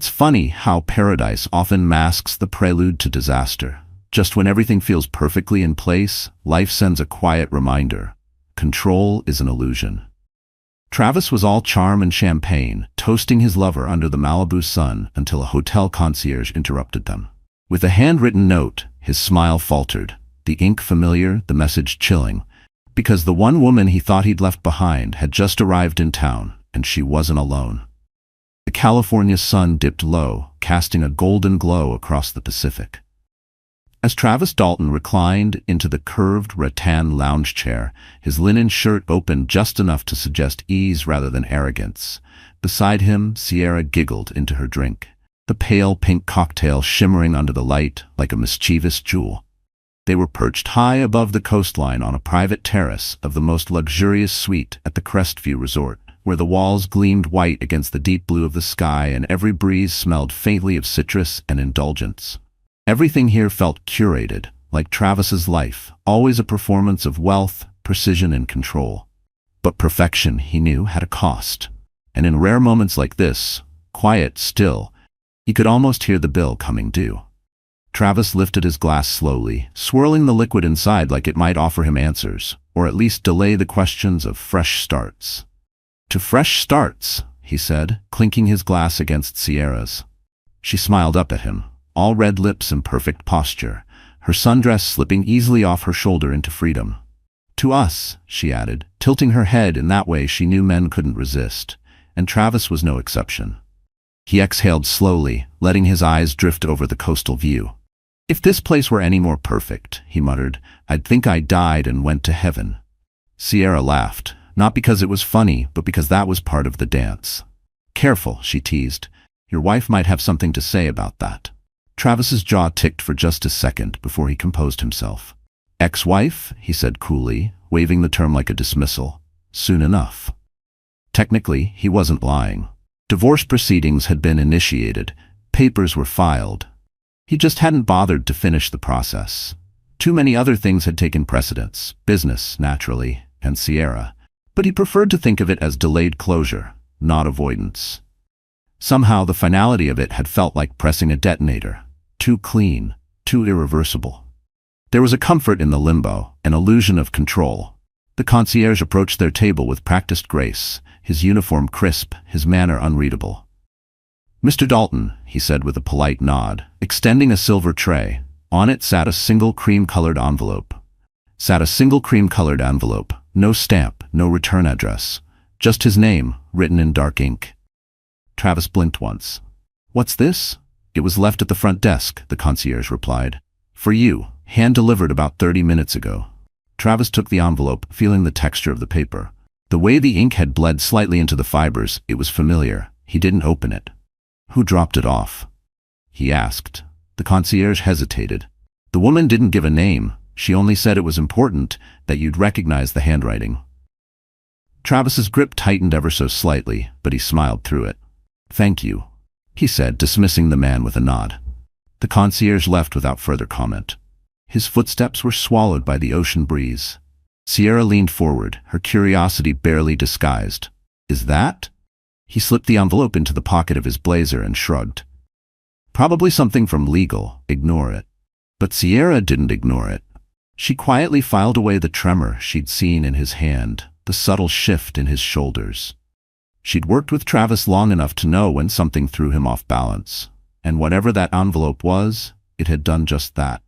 It's funny how paradise often masks the prelude to disaster. Just when everything feels perfectly in place, life sends a quiet reminder. Control is an illusion. Travis was all charm and champagne, toasting his lover under the Malibu sun until a hotel concierge interrupted them. With a handwritten note, his smile faltered, the ink familiar, the message chilling, because the one woman he thought he'd left behind had just arrived in town, and she wasn't alone. The California sun dipped low, casting a golden glow across the Pacific. As Travis Dalton reclined into the curved rattan lounge chair, his linen shirt opened just enough to suggest ease rather than arrogance, beside him, Sierra giggled into her drink, the pale pink cocktail shimmering under the light like a mischievous jewel. They were perched high above the coastline on a private terrace of the most luxurious suite at the Crestview Resort, where the walls gleamed white against the deep blue of the sky and every breeze smelled faintly of citrus and indulgence. Everything here felt curated, like Travis's life, always a performance of wealth, precision, and control. But perfection, he knew, had a cost. And in rare moments like this, quiet, still, he could almost hear the bill coming due. Travis lifted his glass slowly, swirling the liquid inside like it might offer him answers, or at least delay the questions of fresh starts. "To fresh starts," he said, clinking his glass against Sierra's. She smiled up at him, all red lips and perfect posture, her sundress slipping easily off her shoulder into freedom. "To us," she added, tilting her head in that way she knew men couldn't resist, and Travis was no exception. He exhaled slowly, letting his eyes drift over the coastal view. "If this place were any more perfect," he muttered, "I'd think I died and went to heaven." Sierra laughed, not because it was funny, but because that was part of the dance. "Careful," she teased. "Your wife might have something to say about that." Travis's jaw ticked for just a second before he composed himself. "Ex-wife?" he said coolly, waving the term like a dismissal. "Soon enough." Technically, he wasn't lying. Divorce proceedings had been initiated, papers were filed. He just hadn't bothered to finish the process. Too many other things had taken precedence, business, naturally, and Sierra. But he preferred to think of it as delayed closure, not avoidance. Somehow the finality of it had felt like pressing a detonator. Too clean, too irreversible. There was a comfort in the limbo, an illusion of control. The concierge approached their table with practiced grace, his uniform crisp, his manner unreadable. "Mr. Dalton," he said with a polite nod, extending a silver tray. On it sat a single cream-colored envelope. No stamp, no return address. Just his name, written in dark ink. Travis blinked once. "What's this?" "It was left at the front desk," the concierge replied. "For you, hand-delivered about 30 minutes ago." Travis took the envelope, feeling the texture of the paper. The way the ink had bled slightly into the fibers, it was familiar. He didn't open it. "Who dropped it off?" he asked. The concierge hesitated. "The woman didn't give a name. She only said it was important that you'd recognize the handwriting." Travis's grip tightened ever so slightly, but he smiled through it. "Thank you," he said, dismissing the man with a nod. The concierge left without further comment. His footsteps were swallowed by the ocean breeze. Sierra leaned forward, her curiosity barely disguised. "Is that?" He slipped the envelope into the pocket of his blazer and shrugged. "Probably something from legal. Ignore it." But Sierra didn't ignore it. She quietly filed away the tremor she'd seen in his hand, the subtle shift in his shoulders. She'd worked with Travis long enough to know when something threw him off balance, and whatever that envelope was, it had done just that.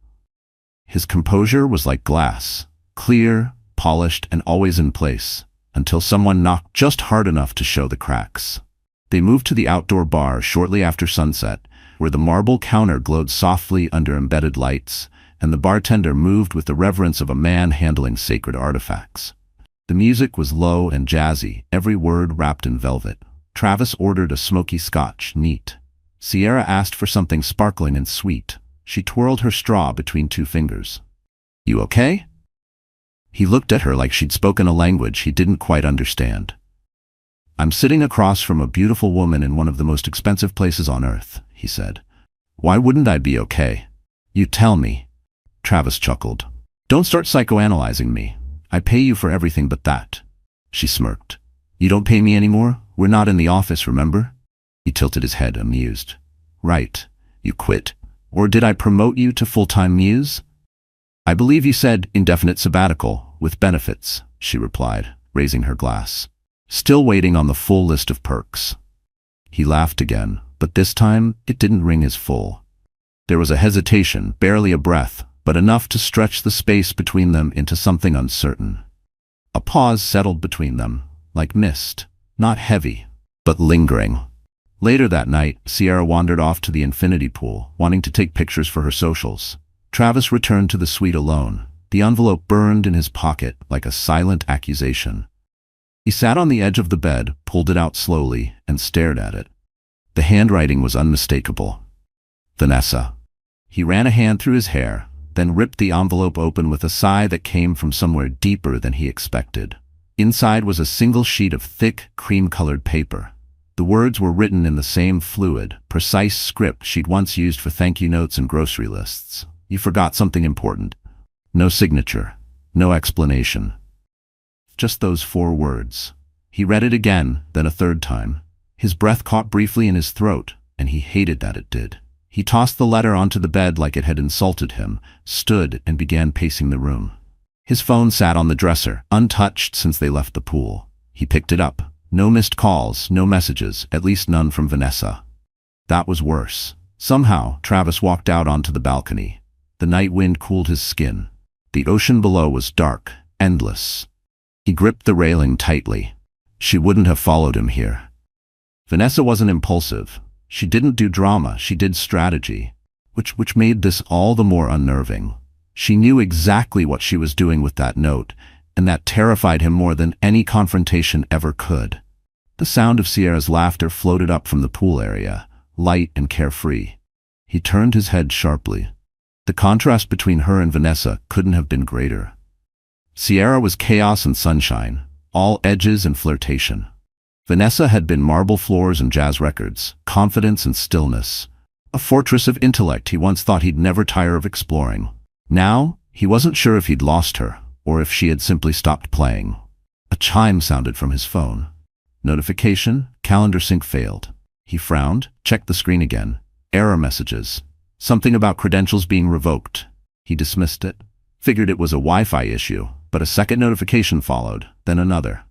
His composure was like glass, clear, polished, and always in place, until someone knocked just hard enough to show the cracks. They moved to the outdoor bar shortly after sunset, where the marble counter glowed softly under embedded lights, and the bartender moved with the reverence of a man handling sacred artifacts. The music was low and jazzy, every word wrapped in velvet. Travis ordered a smoky scotch, neat. Sierra asked for something sparkling and sweet. She twirled her straw between two fingers. "You okay?" He looked at her like she'd spoken a language he didn't quite understand. "I'm sitting across from a beautiful woman in one of the most expensive places on earth," he said. "Why wouldn't I be okay?" "You tell me." Travis chuckled. "Don't start psychoanalyzing me. I pay you for everything but that." She smirked. "You don't pay me anymore? We're not in the office, remember?" He tilted his head, amused. Right. You quit. Or did I promote you to full-time muse? I believe you said indefinite sabbatical, with benefits, she replied, raising her glass. Still waiting on the full list of perks. He laughed again, but this time it didn't ring as full. There was a hesitation, barely a breath, but enough to stretch the space between them into something uncertain. A pause settled between them, like mist, not heavy, but lingering. Later that night, Sierra wandered off to the infinity pool, wanting to take pictures for her socials. Travis returned to the suite alone. The envelope burned in his pocket like a silent accusation. He sat on the edge of the bed, pulled it out slowly, and stared at it. The handwriting was unmistakable. Vanessa. He ran a hand through his hair, then ripped the envelope open with a sigh that came from somewhere deeper than he expected. Inside was a single sheet of thick, cream-colored paper. The words were written in the same fluid, precise script she'd once used for thank-you notes and grocery lists. You forgot something important. No signature, no explanation. Just those 4 words. He read it again, then a third time. His breath caught briefly in his throat, and he hated that it did. He tossed the letter onto the bed like it had insulted him, stood and began pacing the room. His phone sat on the dresser, untouched since they left the pool. He picked it up. No missed calls, no messages, at least none from Vanessa. That was worse. Somehow, Travis walked out onto the balcony. The night wind cooled his skin. The ocean below was dark, endless. He gripped the railing tightly. She wouldn't have followed him here. Vanessa wasn't impulsive. She didn't do drama, she did strategy, which made this all the more unnerving. She knew exactly what she was doing with that note, and that terrified him more than any confrontation ever could. The sound of Sierra's laughter floated up from the pool area, light and carefree. He turned his head sharply. The contrast between her and Vanessa couldn't have been greater. Sierra was chaos and sunshine, all edges and flirtation. Vanessa had been marble floors and jazz records, confidence and stillness. A fortress of intellect he once thought he'd never tire of exploring. Now, he wasn't sure if he'd lost her, or if she had simply stopped playing. A chime sounded from his phone. Notification, calendar sync failed. He frowned, checked the screen again. Error messages. Something about credentials being revoked. He dismissed it. Figured it was a Wi-Fi issue, but a second notification followed, then another.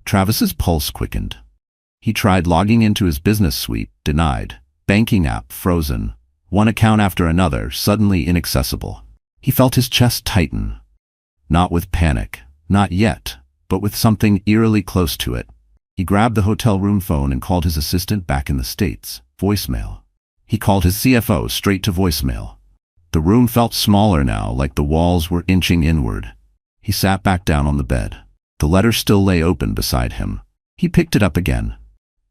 Travis's pulse quickened. He tried logging into his business suite, denied. Banking app, frozen. One account after another, suddenly inaccessible. He felt his chest tighten. Not with panic, not yet, but with something eerily close to it. He grabbed the hotel room phone and called his assistant back in the States. Voicemail. He called his CFO straight to voicemail. The room felt smaller now, like the walls were inching inward. He sat back down on the bed. The letter still lay open beside him. He picked it up again.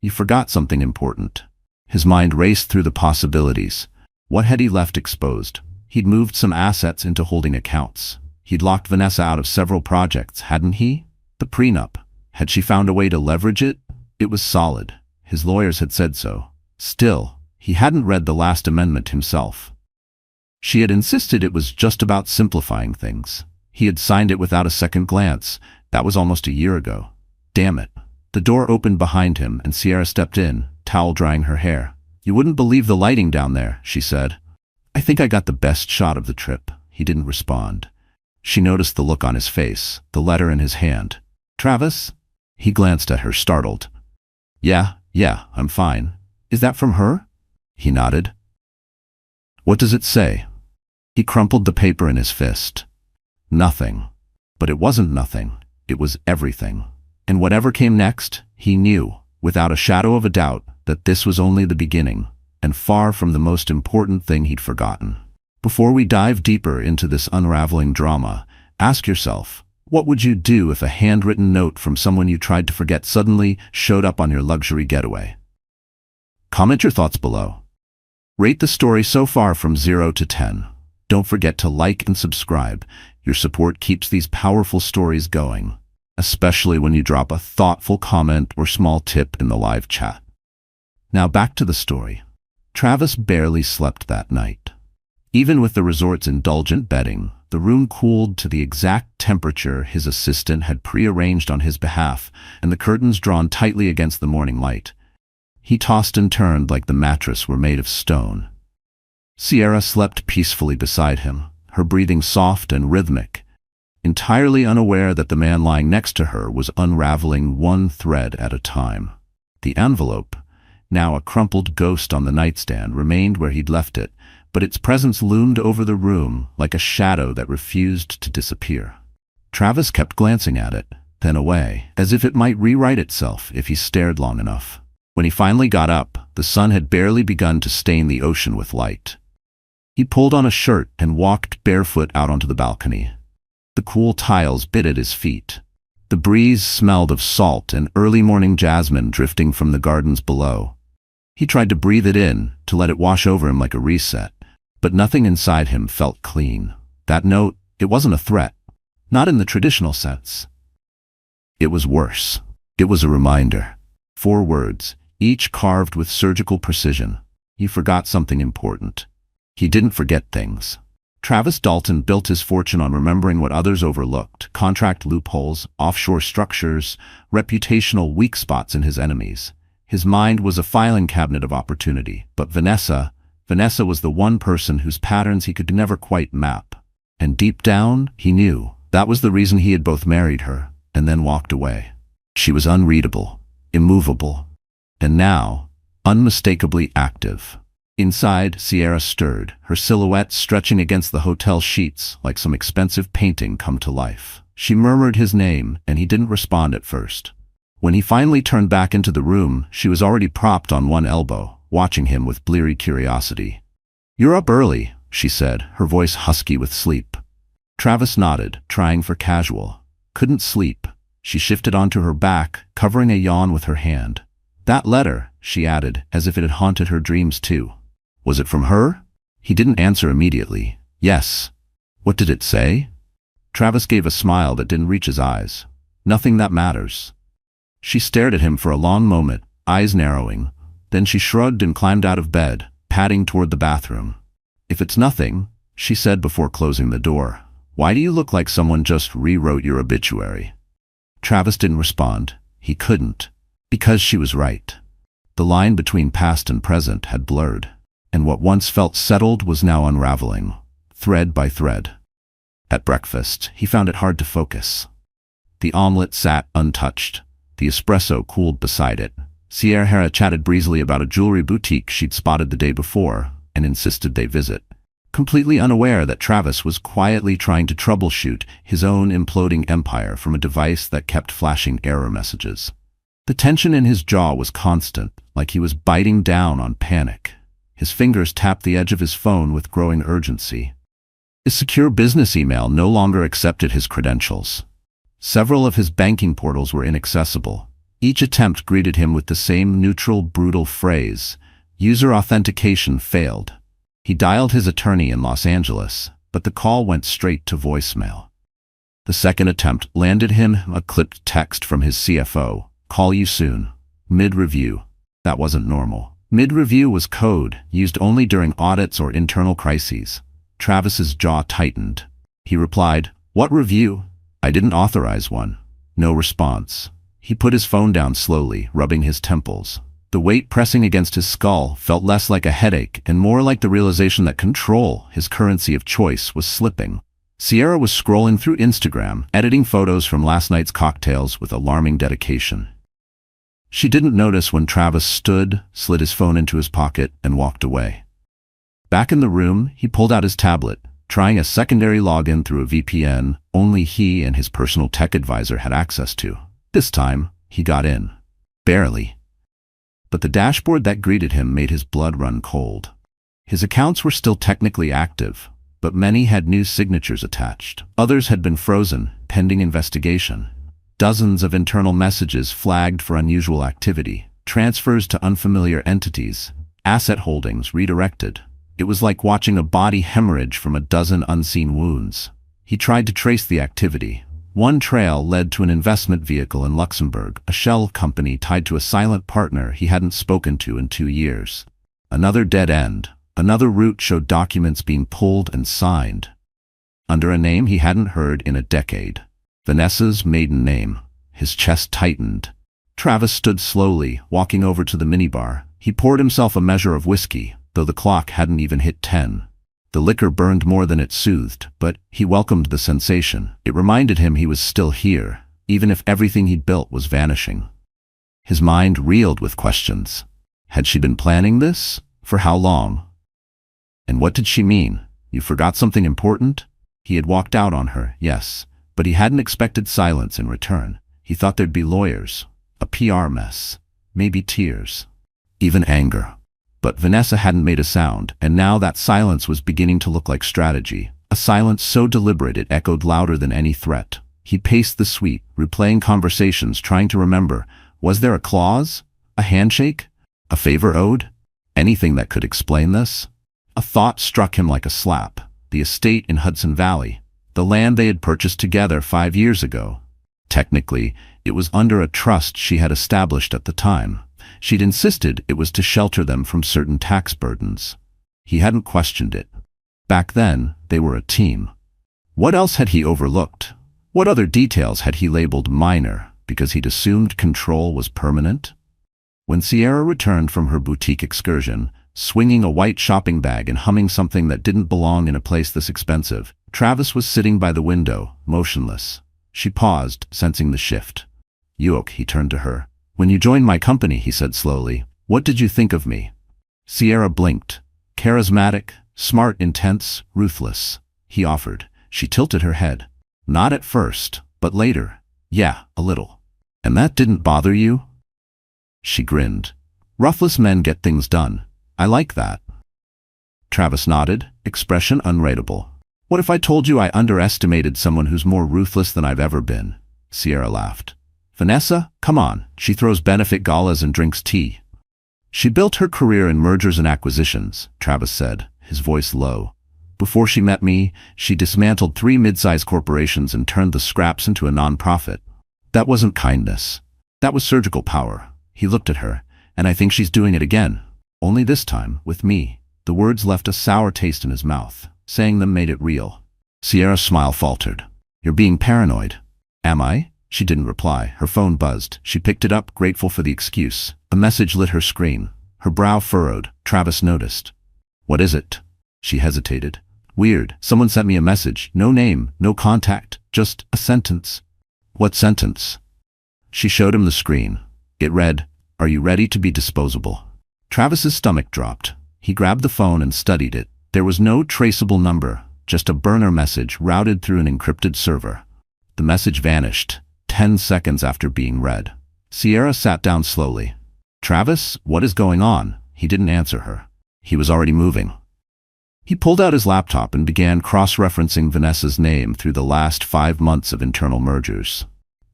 You forgot something important. His mind raced through the possibilities. What had he left exposed? He'd moved some assets into holding accounts. He'd locked Vanessa out of several projects, hadn't he? The prenup. Had she found a way to leverage it? It was solid. His lawyers had said so. Still, he hadn't read the last amendment himself. She had insisted it was just about simplifying things. He had signed it without a second glance. That was almost a year ago. Damn it. The door opened behind him and Sierra stepped in, towel drying her hair. You wouldn't believe the lighting down there, she said. I think I got the best shot of the trip. He didn't respond. She noticed the look on his face, the letter in his hand. Travis? He glanced at her, startled. Yeah, I'm fine. Is that from her? He nodded. What does it say? He crumpled the paper in his fist. Nothing. But it wasn't nothing. It was everything. And whatever came next, he knew, without a shadow of a doubt, that this was only the beginning, and far from the most important thing he'd forgotten. Before we dive deeper into this unraveling drama, ask yourself, what would you do if a handwritten note from someone you tried to forget suddenly showed up on your luxury getaway? Comment your thoughts below. Rate the story so far from 0 to 10. Don't forget to like and subscribe. Your support keeps these powerful stories going, especially when you drop a thoughtful comment or small tip in the live chat. Now back to the story. Travis barely slept that night. Even with the resort's indulgent bedding, the room cooled to the exact temperature his assistant had prearranged on his behalf, and the curtains drawn tightly against the morning light. He tossed and turned like the mattress were made of stone. Sierra slept peacefully beside him, her breathing soft and rhythmic, entirely unaware that the man lying next to her was unraveling one thread at a time. The envelope, now a crumpled ghost on the nightstand, remained where he'd left it, but its presence loomed over the room like a shadow that refused to disappear. Travis kept glancing at it, then away, as if it might rewrite itself if he stared long enough. When he finally got up, the sun had barely begun to stain the ocean with light. He pulled on a shirt and walked barefoot out onto the balcony. The cool tiles bit at his feet. The breeze smelled of salt and early morning jasmine drifting from the gardens below. He tried to breathe it in, to let it wash over him like a reset, but nothing inside him felt clean. That note, it wasn't a threat. Not in the traditional sense. It was worse. It was a reminder. 4 words, each carved with surgical precision. He forgot something important. He didn't forget things. Travis Dalton built his fortune on remembering what others overlooked: contract loopholes, offshore structures, reputational weak spots in his enemies. His mind was a filing cabinet of opportunity, but Vanessa was the one person whose patterns he could never quite map. And deep down, he knew that was the reason he had both married her and then walked away. She was unreadable, immovable, and now, unmistakably active. Inside, Sierra stirred, her silhouette stretching against the hotel sheets like some expensive painting come to life. She murmured his name, and he didn't respond at first. When he finally turned back into the room, she was already propped on one elbow, watching him with bleary curiosity. "You're up early," she said, her voice husky with sleep. Travis nodded, trying for casual. "Couldn't sleep." She shifted onto her back, covering a yawn with her hand. "That letter," she added, as if it had haunted her dreams too. "Was it from her?" He didn't answer immediately. "Yes." "What did it say?" Travis gave a smile that didn't reach his eyes. "Nothing that matters." She stared at him for a long moment, eyes narrowing. Then she shrugged and climbed out of bed, padding toward the bathroom. "If it's nothing," she said before closing the door, "why do you look like someone just rewrote your obituary?" Travis didn't respond. He couldn't. Because she was right. The line between past and present had blurred, and what once felt settled was now unraveling, thread by thread. At breakfast, he found it hard to focus. The omelet sat untouched. The espresso cooled beside it. Sierra chatted breezily about a jewelry boutique she'd spotted the day before and insisted they visit, completely unaware that Travis was quietly trying to troubleshoot his own imploding empire from a device that kept flashing error messages. The tension in his jaw was constant, like he was biting down on panic. His fingers tapped the edge of his phone with growing urgency. His secure business email no longer accepted his credentials. Several of his banking portals were inaccessible. Each attempt greeted him with the same neutral, brutal phrase: "User authentication failed." He dialed his attorney in Los Angeles, but the call went straight to voicemail. The second attempt landed him a clipped text from his CFO: "Call you soon. Mid-review." That wasn't normal. Mid-review was code, used only during audits or internal crises. Travis's jaw tightened. He replied, "What review? I didn't authorize one." No response. He put his phone down slowly, rubbing his temples. The weight pressing against his skull felt less like a headache and more like the realization that control, his currency of choice, was slipping. Sierra was scrolling through Instagram, editing photos from last night's cocktails with alarming dedication. She didn't notice when Travis stood, slid his phone into his pocket, and walked away. Back in the room, he pulled out his tablet, trying a secondary login through a VPN only he and his personal tech advisor had access to. This time, he got in. Barely. But the dashboard that greeted him made his blood run cold. His accounts were still technically active, but many had new signatures attached. Others had been frozen, pending investigation. Dozens of internal messages flagged for unusual activity, transfers to unfamiliar entities, asset holdings redirected. It was like watching a body hemorrhage from a dozen unseen wounds. He tried to trace the activity. One trail led to an investment vehicle in Luxembourg, a shell company tied to a silent partner he hadn't spoken to in 2 years. Another dead end. Another route showed documents being pulled and signed under a name he hadn't heard in a decade. Vanessa's maiden name. His chest tightened. Travis stood slowly, walking over to the minibar. He poured himself a measure of whiskey, though the clock hadn't even hit 10. The liquor burned more than it soothed, but he welcomed the sensation. It reminded him he was still here, even if everything he'd built was vanishing. His mind reeled with questions. Had she been planning this? For how long? And what did she mean? You forgot something important? He had walked out on her, yes, but he hadn't expected silence in return. He thought there'd be lawyers, a PR mess, maybe tears, even anger. But Vanessa hadn't made a sound, and now that silence was beginning to look like strategy, a silence so deliberate it echoed louder than any threat. He paced the suite, replaying conversations, trying to remember, was there a clause? A handshake? A favor owed? Anything that could explain this? A thought struck him like a slap. The estate in Hudson Valley, the land they had purchased together 5 years ago. Technically, it was under a trust she had established at the time. She'd insisted it was to shelter them from certain tax burdens. He hadn't questioned it. Back then, they were a team. What else had he overlooked? What other details had he labeled minor because he'd assumed control was permanent? When Sierra returned from her boutique excursion, swinging a white shopping bag and humming something that didn't belong in a place this expensive, Travis was sitting by the window, motionless. She paused, sensing the shift. "Yoke," he turned to her. "When you joined my company," he said slowly, "what did you think of me?" Sierra blinked. "Charismatic, smart, intense, ruthless," he offered. She tilted her head. "Not at first, but later. Yeah, a little." "And that didn't bother you?" She grinned. "Ruthless men get things done. I like that." Travis nodded, expression unreadable. "What if I told you I underestimated someone who's more ruthless than I've ever been?" Sierra laughed. "Vanessa, come on. She throws benefit galas and drinks tea." "She built her career in mergers and acquisitions," Travis said, his voice low. "Before she met me, she dismantled 3 mid-sized corporations and turned the scraps into a non-profit. That wasn't kindness. That was surgical power." He looked at her. "And I think she's doing it again. Only this time, with me." The words left a sour taste in his mouth. Saying them made it real. Sierra's smile faltered. "You're being paranoid." "Am I?" She didn't reply. Her phone buzzed. She picked it up, grateful for the excuse. A message lit her screen. Her brow furrowed. Travis noticed. "What is it?" She hesitated. "Weird. Someone sent me a message. No name, no contact, just a sentence." "What sentence?" She showed him the screen. It read, "Are you ready to be disposable?" Travis's stomach dropped. He grabbed the phone and studied it. There was no traceable number, just a burner message routed through an encrypted server. The message vanished, 10 seconds after being read. Sierra sat down slowly. "Travis, what is going on?" He didn't answer her. He was already moving. He pulled out his laptop and began cross-referencing Vanessa's name through the last 5 months of internal mergers.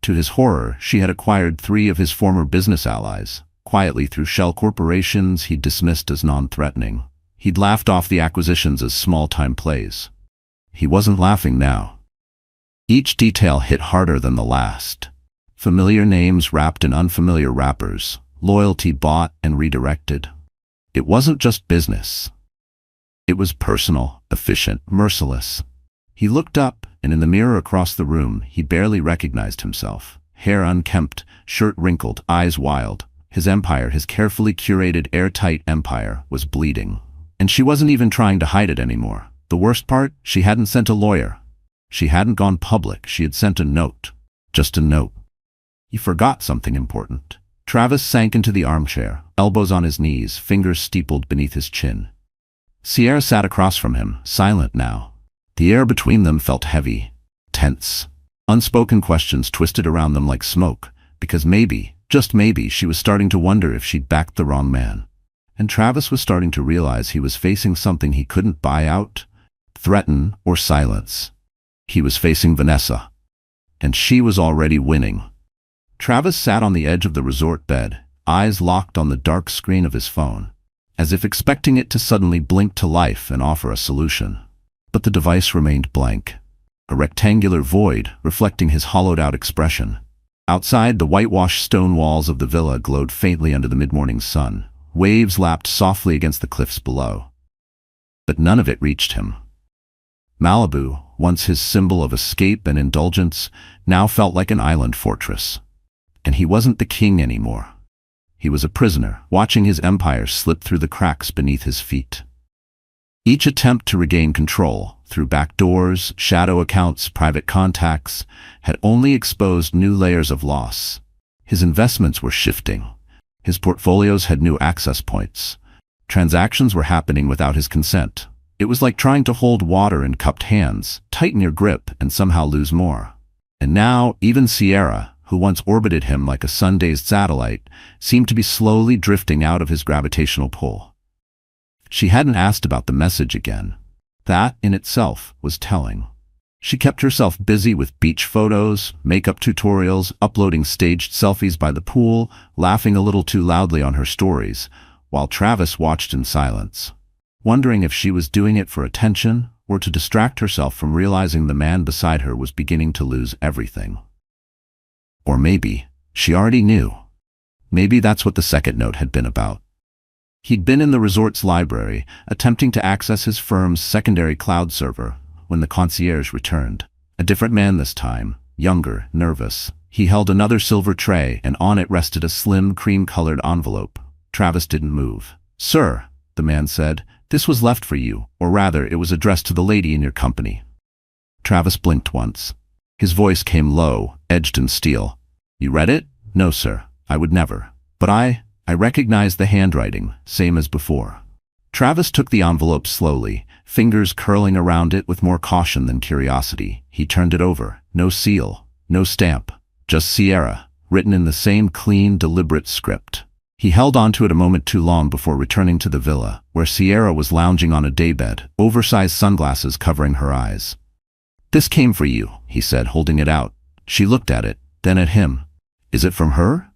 To his horror, she had acquired 3 of his former business allies. Quietly through shell corporations he'd dismissed as non-threatening. He'd laughed off the acquisitions as small-time plays. He wasn't laughing now. Each detail hit harder than the last. Familiar names wrapped in unfamiliar wrappers, loyalty bought and redirected. It wasn't just business. It was personal, efficient, merciless. He looked up, and in the mirror across the room, he barely recognized himself. Hair unkempt, shirt wrinkled, eyes wild. His empire, his carefully curated, airtight empire, was bleeding. And she wasn't even trying to hide it anymore. The worst part, she hadn't sent a lawyer. She hadn't gone public. She had sent a note. Just a note. He forgot something important. Travis sank into the armchair, elbows on his knees, fingers steepled beneath his chin. Sierra sat across from him, silent now. The air between them felt heavy, tense. Unspoken questions twisted around them like smoke, because maybe, just maybe, she was starting to wonder if she'd backed the wrong man. And Travis was starting to realize he was facing something he couldn't buy out, threaten, or silence. He was facing Vanessa. And she was already winning. Travis sat on the edge of the resort bed, eyes locked on the dark screen of his phone, as if expecting it to suddenly blink to life and offer a solution. But the device remained blank, a rectangular void reflecting his hollowed-out expression. Outside, the whitewashed stone walls of the villa glowed faintly under the mid-morning sun. Waves lapped softly against the cliffs below. But none of it reached him. Malibu, once his symbol of escape and indulgence, now felt like an island fortress. And he wasn't the king anymore. He was a prisoner, watching his empire slip through the cracks beneath his feet. Each attempt to regain control, through back doors, shadow accounts, private contacts, had only exposed new layers of loss. His investments were shifting. His portfolios had new access points. Transactions were happening without his consent. It was like trying to hold water in cupped hands, tighten your grip, and somehow lose more. And now, even Sierra, who once orbited him like a sun-dazed satellite, seemed to be slowly drifting out of his gravitational pull. She hadn't asked about the message again. That, in itself, was telling. She kept herself busy with beach photos, makeup tutorials, uploading staged selfies by the pool, laughing a little too loudly on her stories, while Travis watched in silence, wondering if she was doing it for attention or to distract herself from realizing the man beside her was beginning to lose everything. Or maybe she already knew. Maybe that's what the second note had been about. He'd been in the resort's library, attempting to access his firm's secondary cloud server, when the concierge returned. A different man this time, younger, nervous. He held another silver tray, and on it rested a slim, cream-colored envelope. Travis didn't move. "Sir," the man said, "this was left for you, or rather, it was addressed to the lady in your company." Travis blinked once. His voice came low, edged in steel. "You read it?" "No, sir. I would never. But I recognized the handwriting, same as before." Travis took the envelope slowly, fingers curling around it with more caution than curiosity. He turned it over. No seal, no stamp, just Sierra, written in the same clean, deliberate script. He held onto it a moment too long before returning to the villa, where Sierra was lounging on a daybed, oversized sunglasses covering her eyes. "This came for you," he said, holding it out. She looked at it, then at him. "Is it from her?"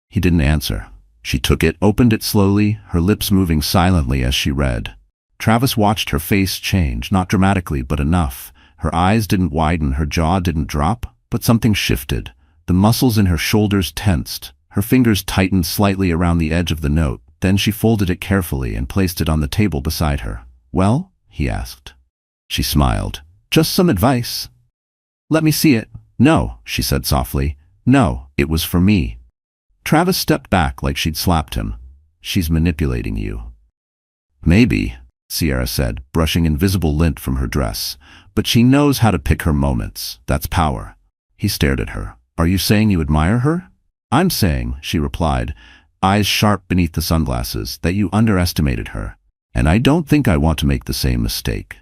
He didn't answer. She took it, opened it slowly, her lips moving silently as she read. Travis watched her face change, not dramatically, but enough. Her eyes didn't widen, her jaw didn't drop, but something shifted. The muscles in her shoulders tensed. Her fingers tightened slightly around the edge of the note. Then she folded it carefully and placed it on the table beside her. "Well?" he asked. She smiled. "Just some advice." "Let me see it." "No," she said softly. "No, it was for me." Travis stepped back like she'd slapped him. "She's manipulating you." "Maybe," Sierra said, brushing invisible lint from her dress. "But she knows how to pick her moments. That's power." He stared at her. "Are you saying you admire her?" "I'm saying," she replied, eyes sharp beneath the sunglasses, "that you underestimated her. And I don't think I want to make the same mistake."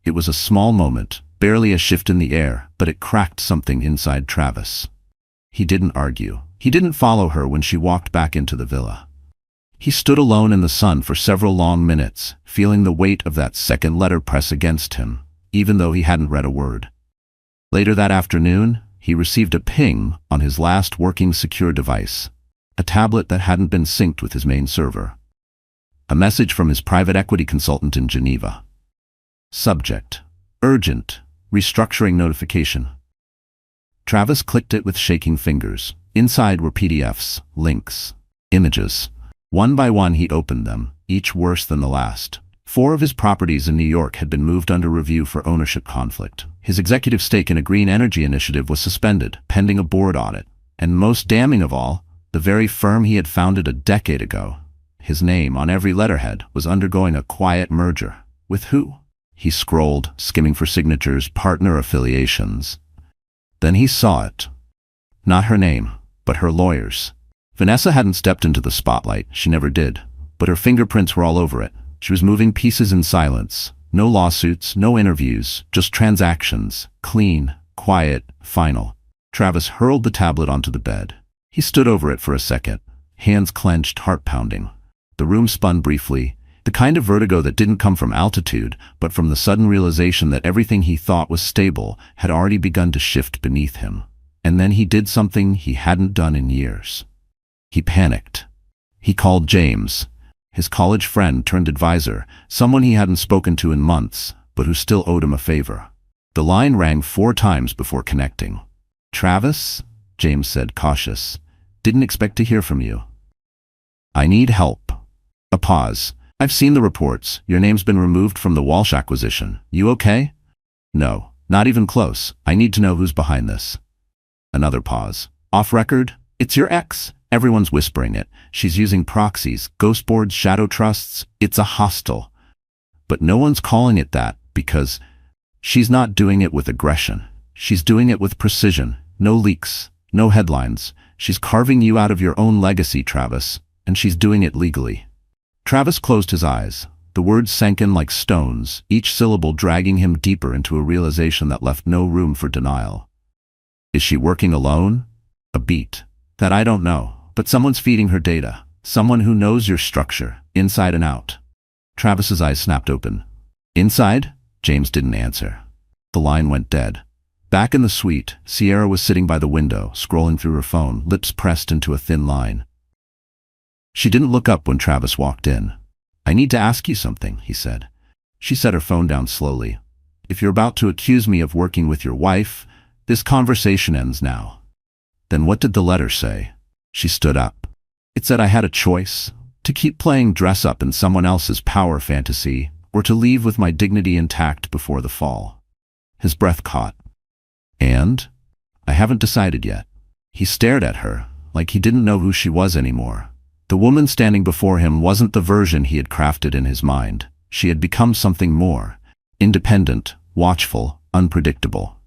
It was a small moment, barely a shift in the air, but it cracked something inside Travis. He didn't argue. He didn't follow her when she walked back into the villa. He stood alone in the sun for several long minutes, feeling the weight of that second letter press against him, even though he hadn't read a word. Later that afternoon, he received a ping on his last working secure device, a tablet that hadn't been synced with his main server. A message from his private equity consultant in Geneva. Subject: urgent, restructuring notification. Travis clicked it with shaking fingers. Inside were PDFs, links, images. One by one he opened them, each worse than the last. 4 of his properties in New York had been moved under review for ownership conflict. His executive stake in a green energy initiative was suspended, pending a board audit. And most damning of all, the very firm he had founded a decade ago, his name on every letterhead, was undergoing a quiet merger. With who? He scrolled, skimming for signatures, partner affiliations. Then he saw it. Not her name, but her lawyers. Vanessa hadn't stepped into the spotlight, she never did, but her fingerprints were all over it. She was moving pieces in silence. No lawsuits, no interviews, just transactions. Clean, quiet, final. Travis hurled the tablet onto the bed. He stood over it for a second, hands clenched, heart pounding. The room spun briefly, the kind of vertigo that didn't come from altitude, but from the sudden realization that everything he thought was stable had already begun to shift beneath him. And then he did something he hadn't done in years. He panicked. He called James, his college friend turned advisor, someone he hadn't spoken to in months, but who still owed him a favor. The line rang 4 times before connecting. "Travis?" James said, cautious. "Didn't expect to hear from you." "I need help." A pause. "I've seen the reports. Your name's been removed from the Walsh acquisition. You okay?" "No, not even close. I need to know who's behind this." Another pause. Off record, it's your ex. Everyone's whispering it. She's using proxies, ghost boards, shadow trusts. It's a hostile. But no one's calling it that because she's not doing it with aggression. She's doing it with precision. No leaks, no headlines. She's carving you out of your own legacy, Travis, and she's doing it legally. Travis closed his eyes. The words sank in like stones, each syllable dragging him deeper into a realization that left no room for denial. Is she working alone? A beat. That I don't know, but someone's feeding her data. Someone who knows your structure, inside and out. Travis's eyes snapped open. Inside? James didn't answer. The line went dead. Back in the suite, Sierra was sitting by the window, scrolling through her phone, lips pressed into a thin line. She didn't look up when Travis walked in. I need to ask you something, he said. She set her phone down slowly. If you're about to accuse me of working with your wife, this conversation ends now. Then what did the letter say? She stood up. It said I had a choice, to keep playing dress-up in someone else's power fantasy, or to leave with my dignity intact before the fall. His breath caught. And? I haven't decided yet. He stared at her, like he didn't know who she was anymore. The woman standing before him wasn't the version he had crafted in his mind. She had become something more. Independent, watchful, unpredictable.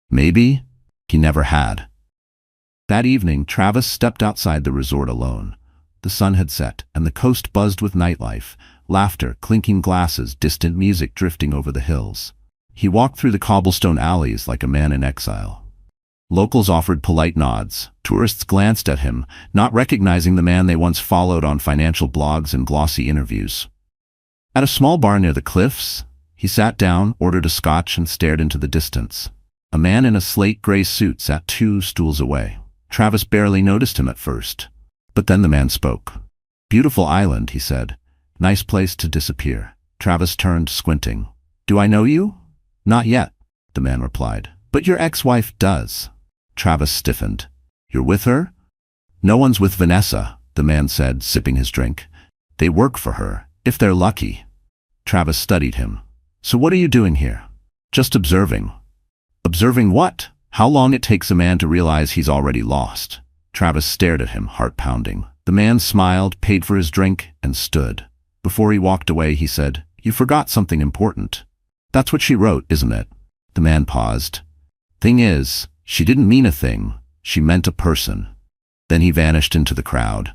Maybe he never had. That evening, Travis stepped outside the resort alone. The sun had set, and the coast buzzed with nightlife, laughter, clinking glasses, distant music drifting over the hills. He walked through the cobblestone alleys like a man in exile. Locals offered polite nods. Tourists glanced at him, not recognizing the man they once followed on financial blogs and glossy interviews. At a small bar near the cliffs, he sat down, ordered a scotch, and stared into the distance. A man in a slate-gray suit sat 2 stools away. Travis barely noticed him at first. But then the man spoke. Beautiful island, he said. Nice place to disappear. Travis turned, squinting. Do I know you? Not yet, the man replied. But your ex-wife does. Travis stiffened. You're with her? No one's with Vanessa, the man said, sipping his drink. They work for her, if they're lucky. Travis studied him. So what are you doing here? Just observing. Observing what? How long it takes a man to realize he's already lost. Travis stared at him, heart pounding. The man smiled, paid for his drink, and stood. Before he walked away, he said, You forgot something important. That's what she wrote, isn't it? The man paused. Thing is, she didn't mean a thing. She meant a person. Then he vanished into the crowd.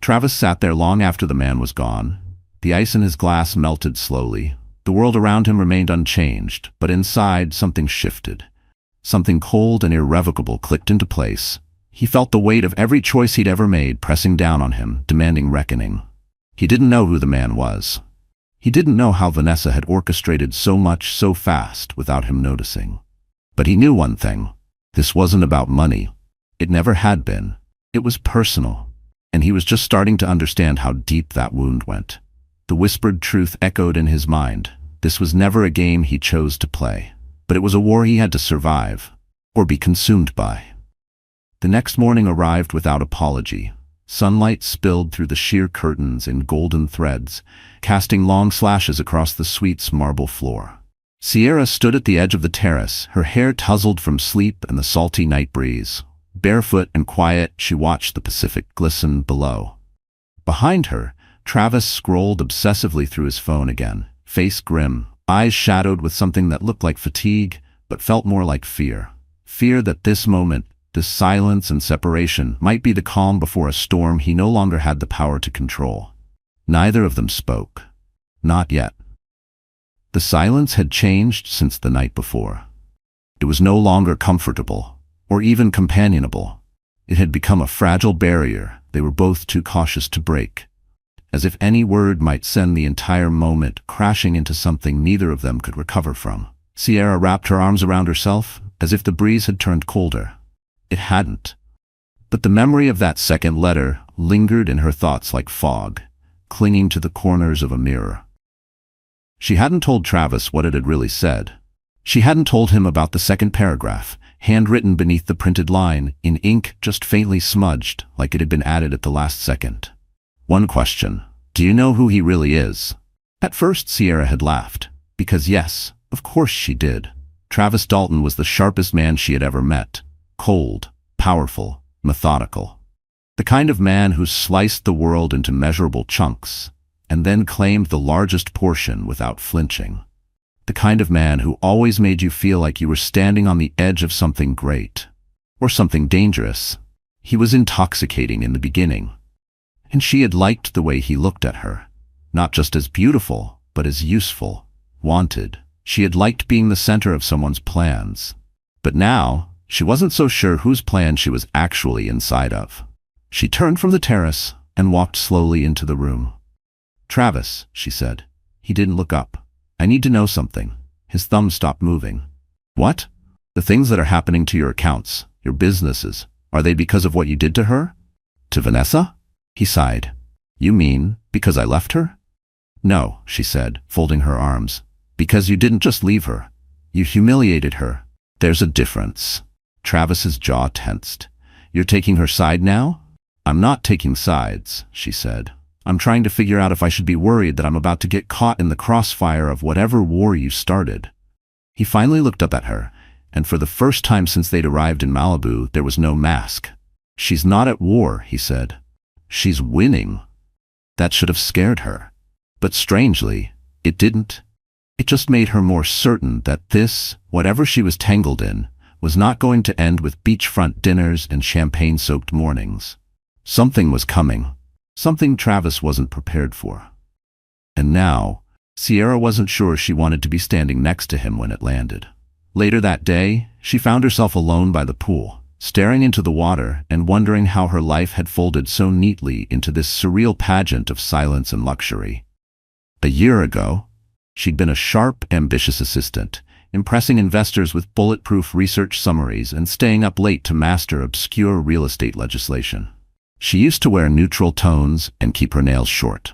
Travis sat there long after the man was gone. The ice in his glass melted slowly. The world around him remained unchanged, but inside something shifted. Something cold and irrevocable clicked into place. He felt the weight of every choice he'd ever made pressing down on him, demanding reckoning. He didn't know who the man was. He didn't know how Vanessa had orchestrated so much so fast without him noticing. But he knew one thing. This wasn't about money. It never had been. It was personal. And he was just starting to understand how deep that wound went. The whispered truth echoed in his mind. This was never a game he chose to play. But it was a war he had to survive, or be consumed by. The next morning arrived without apology. Sunlight spilled through the sheer curtains in golden threads, casting long slashes across the suite's marble floor. Sierra stood at the edge of the terrace, her hair tousled from sleep and the salty night breeze. Barefoot and quiet, she watched the Pacific glisten below. Behind her, Travis scrolled obsessively through his phone again, face grim, eyes shadowed with something that looked like fatigue, but felt more like fear. Fear that this moment, this silence and separation, might be the calm before a storm he no longer had the power to control. Neither of them spoke. Not yet. The silence had changed since the night before. It was no longer comfortable, or even companionable. It had become a fragile barrier they were both too cautious to break. As if any word might send the entire moment crashing into something neither of them could recover from. Sierra wrapped her arms around herself, as if the breeze had turned colder. It hadn't. But the memory of that second letter lingered in her thoughts like fog, clinging to the corners of a mirror. She hadn't told Travis what it had really said. She hadn't told him about the second paragraph, handwritten beneath the printed line, in ink just faintly smudged, like it had been added at the last second. One question. Do you know who he really is? At first, Sierra had laughed. Because yes, of course she did. Travis Dalton was the sharpest man she had ever met. Cold, powerful, methodical. The kind of man who sliced the world into measurable chunks and then claimed the largest portion without flinching. The kind of man who always made you feel like you were standing on the edge of something great or something dangerous. He was intoxicating in the beginning, and she had liked the way he looked at her, not just as beautiful, but as useful, wanted. She had liked being the center of someone's plans. But now, she wasn't so sure whose plan she was actually inside of. She turned from the terrace and walked slowly into the room. "Travis," she said. He didn't look up. "I need to know something." His thumb stopped moving. "What? The things that are happening to your accounts, your businesses, are they because of what you did to her?" "To Vanessa?" He sighed. "You mean because I left her?" "No," she said, folding her arms. "Because you didn't just leave her. You humiliated her. There's a difference." Travis's jaw tensed. "You're taking her side now?" "I'm not taking sides," she said. "I'm trying to figure out if I should be worried that I'm about to get caught in the crossfire of whatever war you started." He finally looked up at her, and for the first time since they'd arrived in Malibu, there was no mask. "She's not at war," he said. "She's winning." That should have scared her. But strangely, it didn't. It just made her more certain that this, whatever she was tangled in, was not going to end with beachfront dinners and champagne-soaked mornings. Something was coming. Something Travis wasn't prepared for. And now, Sierra wasn't sure she wanted to be standing next to him when it landed. Later that day, she found herself alone by the pool, staring into the water and wondering how her life had folded so neatly into this surreal pageant of silence and luxury. A year ago, she'd been a sharp, ambitious assistant, impressing investors with bulletproof research summaries and staying up late to master obscure real estate legislation. She used to wear neutral tones and keep her nails short.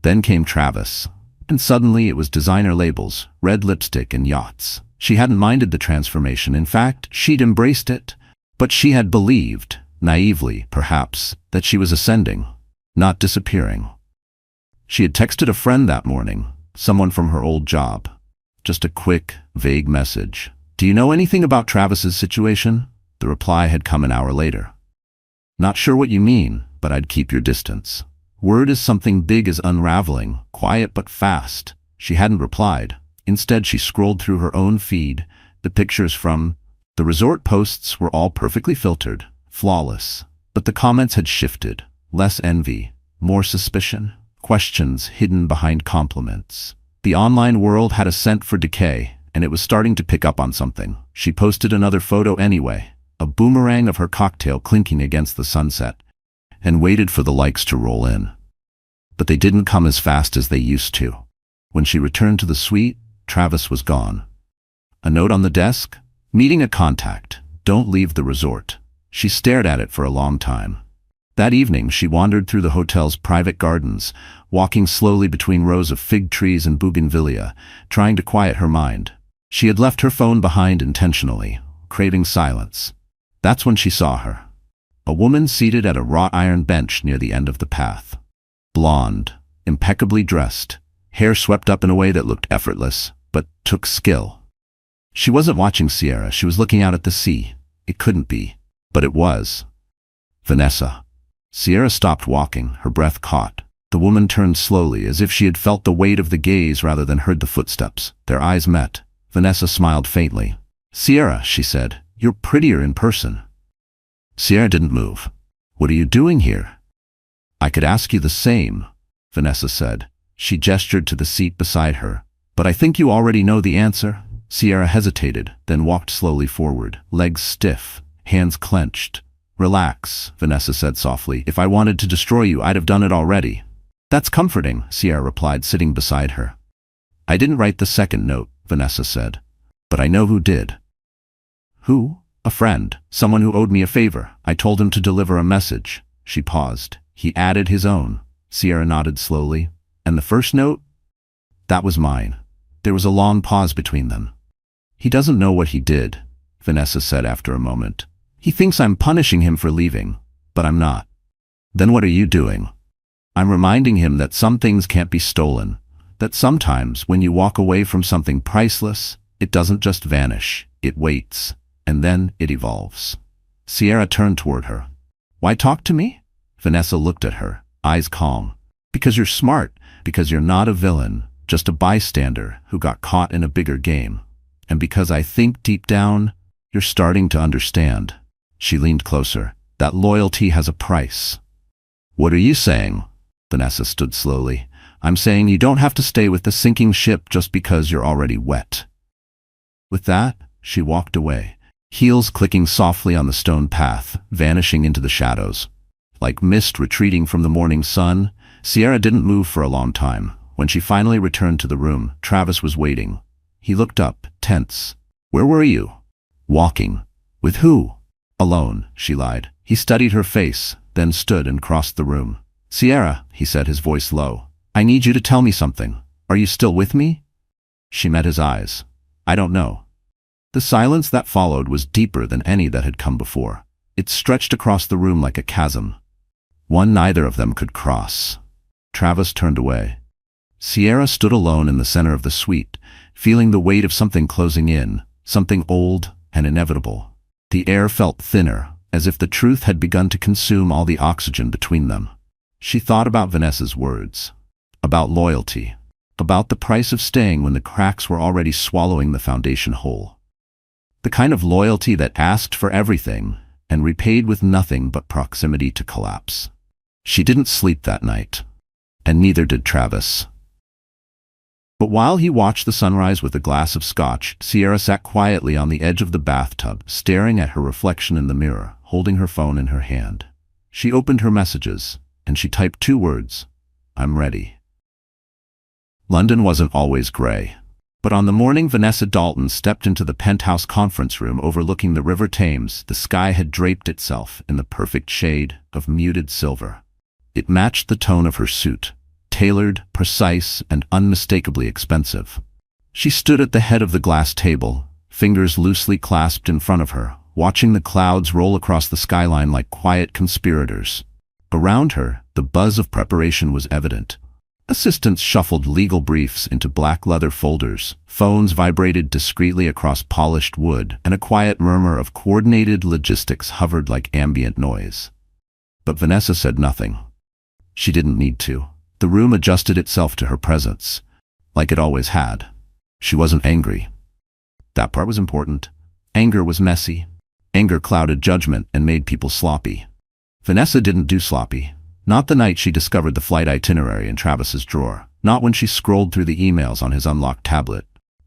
Then came Travis, and suddenly it was designer labels, red lipstick, and yachts. She hadn't minded the transformation. In fact, she'd embraced it. But she had believed, naively perhaps, that she was ascending, not disappearing. She had texted a friend that morning, someone from her old job. Just a quick, vague message. "Do you know anything about Travis's situation?" The reply had come an hour later. "Not sure what you mean, but I'd keep your distance. Word is something big is unraveling, quiet but fast." She hadn't replied. Instead, she scrolled through her own feed. The pictures from the resort posts were all perfectly filtered, flawless. But the comments had shifted. Less envy, more suspicion, questions hidden behind compliments. The online world had a scent for decay, and it was starting to pick up on something. She posted another photo anyway, a boomerang of her cocktail clinking against the sunset, and waited for the likes to roll in. But they didn't come as fast as they used to. When she returned to the suite, Travis was gone. A note on the desk? "Meeting a contact. Don't leave the resort." She stared at it for a long time. That evening, she wandered through the hotel's private gardens, walking slowly between rows of fig trees and bougainvillea, trying to quiet her mind. She had left her phone behind intentionally, craving silence. That's when she saw her. A woman seated at a wrought iron bench near the end of the path. Blonde, impeccably dressed, hair swept up in a way that looked effortless, but took skill. She wasn't watching Sierra, she was looking out at the sea. It couldn't be, but it was. Vanessa. Sierra stopped walking, her breath caught. The woman turned slowly, as if she had felt the weight of the gaze rather than heard the footsteps. Their eyes met. Vanessa smiled faintly. "Sierra," she said, "you're prettier in person." Sierra didn't move. "What are you doing here?" "I could ask you the same," Vanessa said. She gestured to the seat beside her. "But I think you already know the answer." Sierra hesitated, then walked slowly forward, legs stiff, hands clenched. "Relax," Vanessa said softly. "If I wanted to destroy you, I'd have done it already." "That's comforting," Sierra replied, sitting beside her. "I didn't write the second note," Vanessa said. "But I know who did." "Who?" "A friend, someone who owed me a favor. I told him to deliver a message." She paused. "He added his own." Sierra nodded slowly. "And the first note?" "That was mine." There was a long pause between them. "He doesn't know what he did," Vanessa said after a moment. "He thinks I'm punishing him for leaving, but I'm not." "Then what are you doing?" "I'm reminding him that some things can't be stolen, that sometimes when you walk away from something priceless, it doesn't just vanish, it waits, and then it evolves." Sierra turned toward her. Why talk to me? Vanessa looked at her, eyes calm. Because you're smart, because you're not a villain, just a bystander who got caught in a bigger game. And because I think deep down, you're starting to understand. She leaned closer. That loyalty has a price. What are you saying? Vanessa stood slowly. I'm saying you don't have to stay with the sinking ship just because you're already wet. With that, she walked away, heels clicking softly on the stone path, vanishing into the shadows. Like mist retreating from the morning sun, Sierra didn't move for a long time. When she finally returned to the room, Travis was waiting. He looked up, tense. Where were you? Walking. With who? Alone, she lied. He studied her face, then stood and crossed the room. Sierra, he said, his voice low. I need you to tell me something. Are you still with me? She met his eyes. I don't know. The silence that followed was deeper than any that had come before. It stretched across the room like a chasm. One neither of them could cross. Travis turned away. Sierra stood alone in the center of the suite, feeling the weight of something closing in, something old and inevitable. The air felt thinner, as if the truth had begun to consume all the oxygen between them. She thought about Vanessa's words, about loyalty, about the price of staying when the cracks were already swallowing the foundation whole. The kind of loyalty that asked for everything and repaid with nothing but proximity to collapse. She didn't sleep that night, and neither did Travis. But while he watched the sunrise with a glass of scotch, Sierra sat quietly on the edge of the bathtub, staring at her reflection in the mirror, holding her phone in her hand. She opened her messages, and she typed 2 words, I'm ready. London wasn't always gray. But on the morning Vanessa Dalton stepped into the penthouse conference room overlooking the River Thames, the sky had draped itself in the perfect shade of muted silver. It matched the tone of her suit, tailored, precise, and unmistakably expensive. She stood at the head of the glass table, fingers loosely clasped in front of her, watching the clouds roll across the skyline like quiet conspirators. Around her, the buzz of preparation was evident. Assistants shuffled legal briefs into black leather folders, phones vibrated discreetly across polished wood, and a quiet murmur of coordinated logistics hovered like ambient noise. But Vanessa said nothing. She didn't need to. The room adjusted itself to her presence, like it always had. She wasn't angry. That part was important. Anger was messy. Anger clouded judgment and made people sloppy. Vanessa didn't do sloppy. Not the night she discovered the flight itinerary in Travis's drawer. Not when she scrolled through the emails on his unlocked tablet.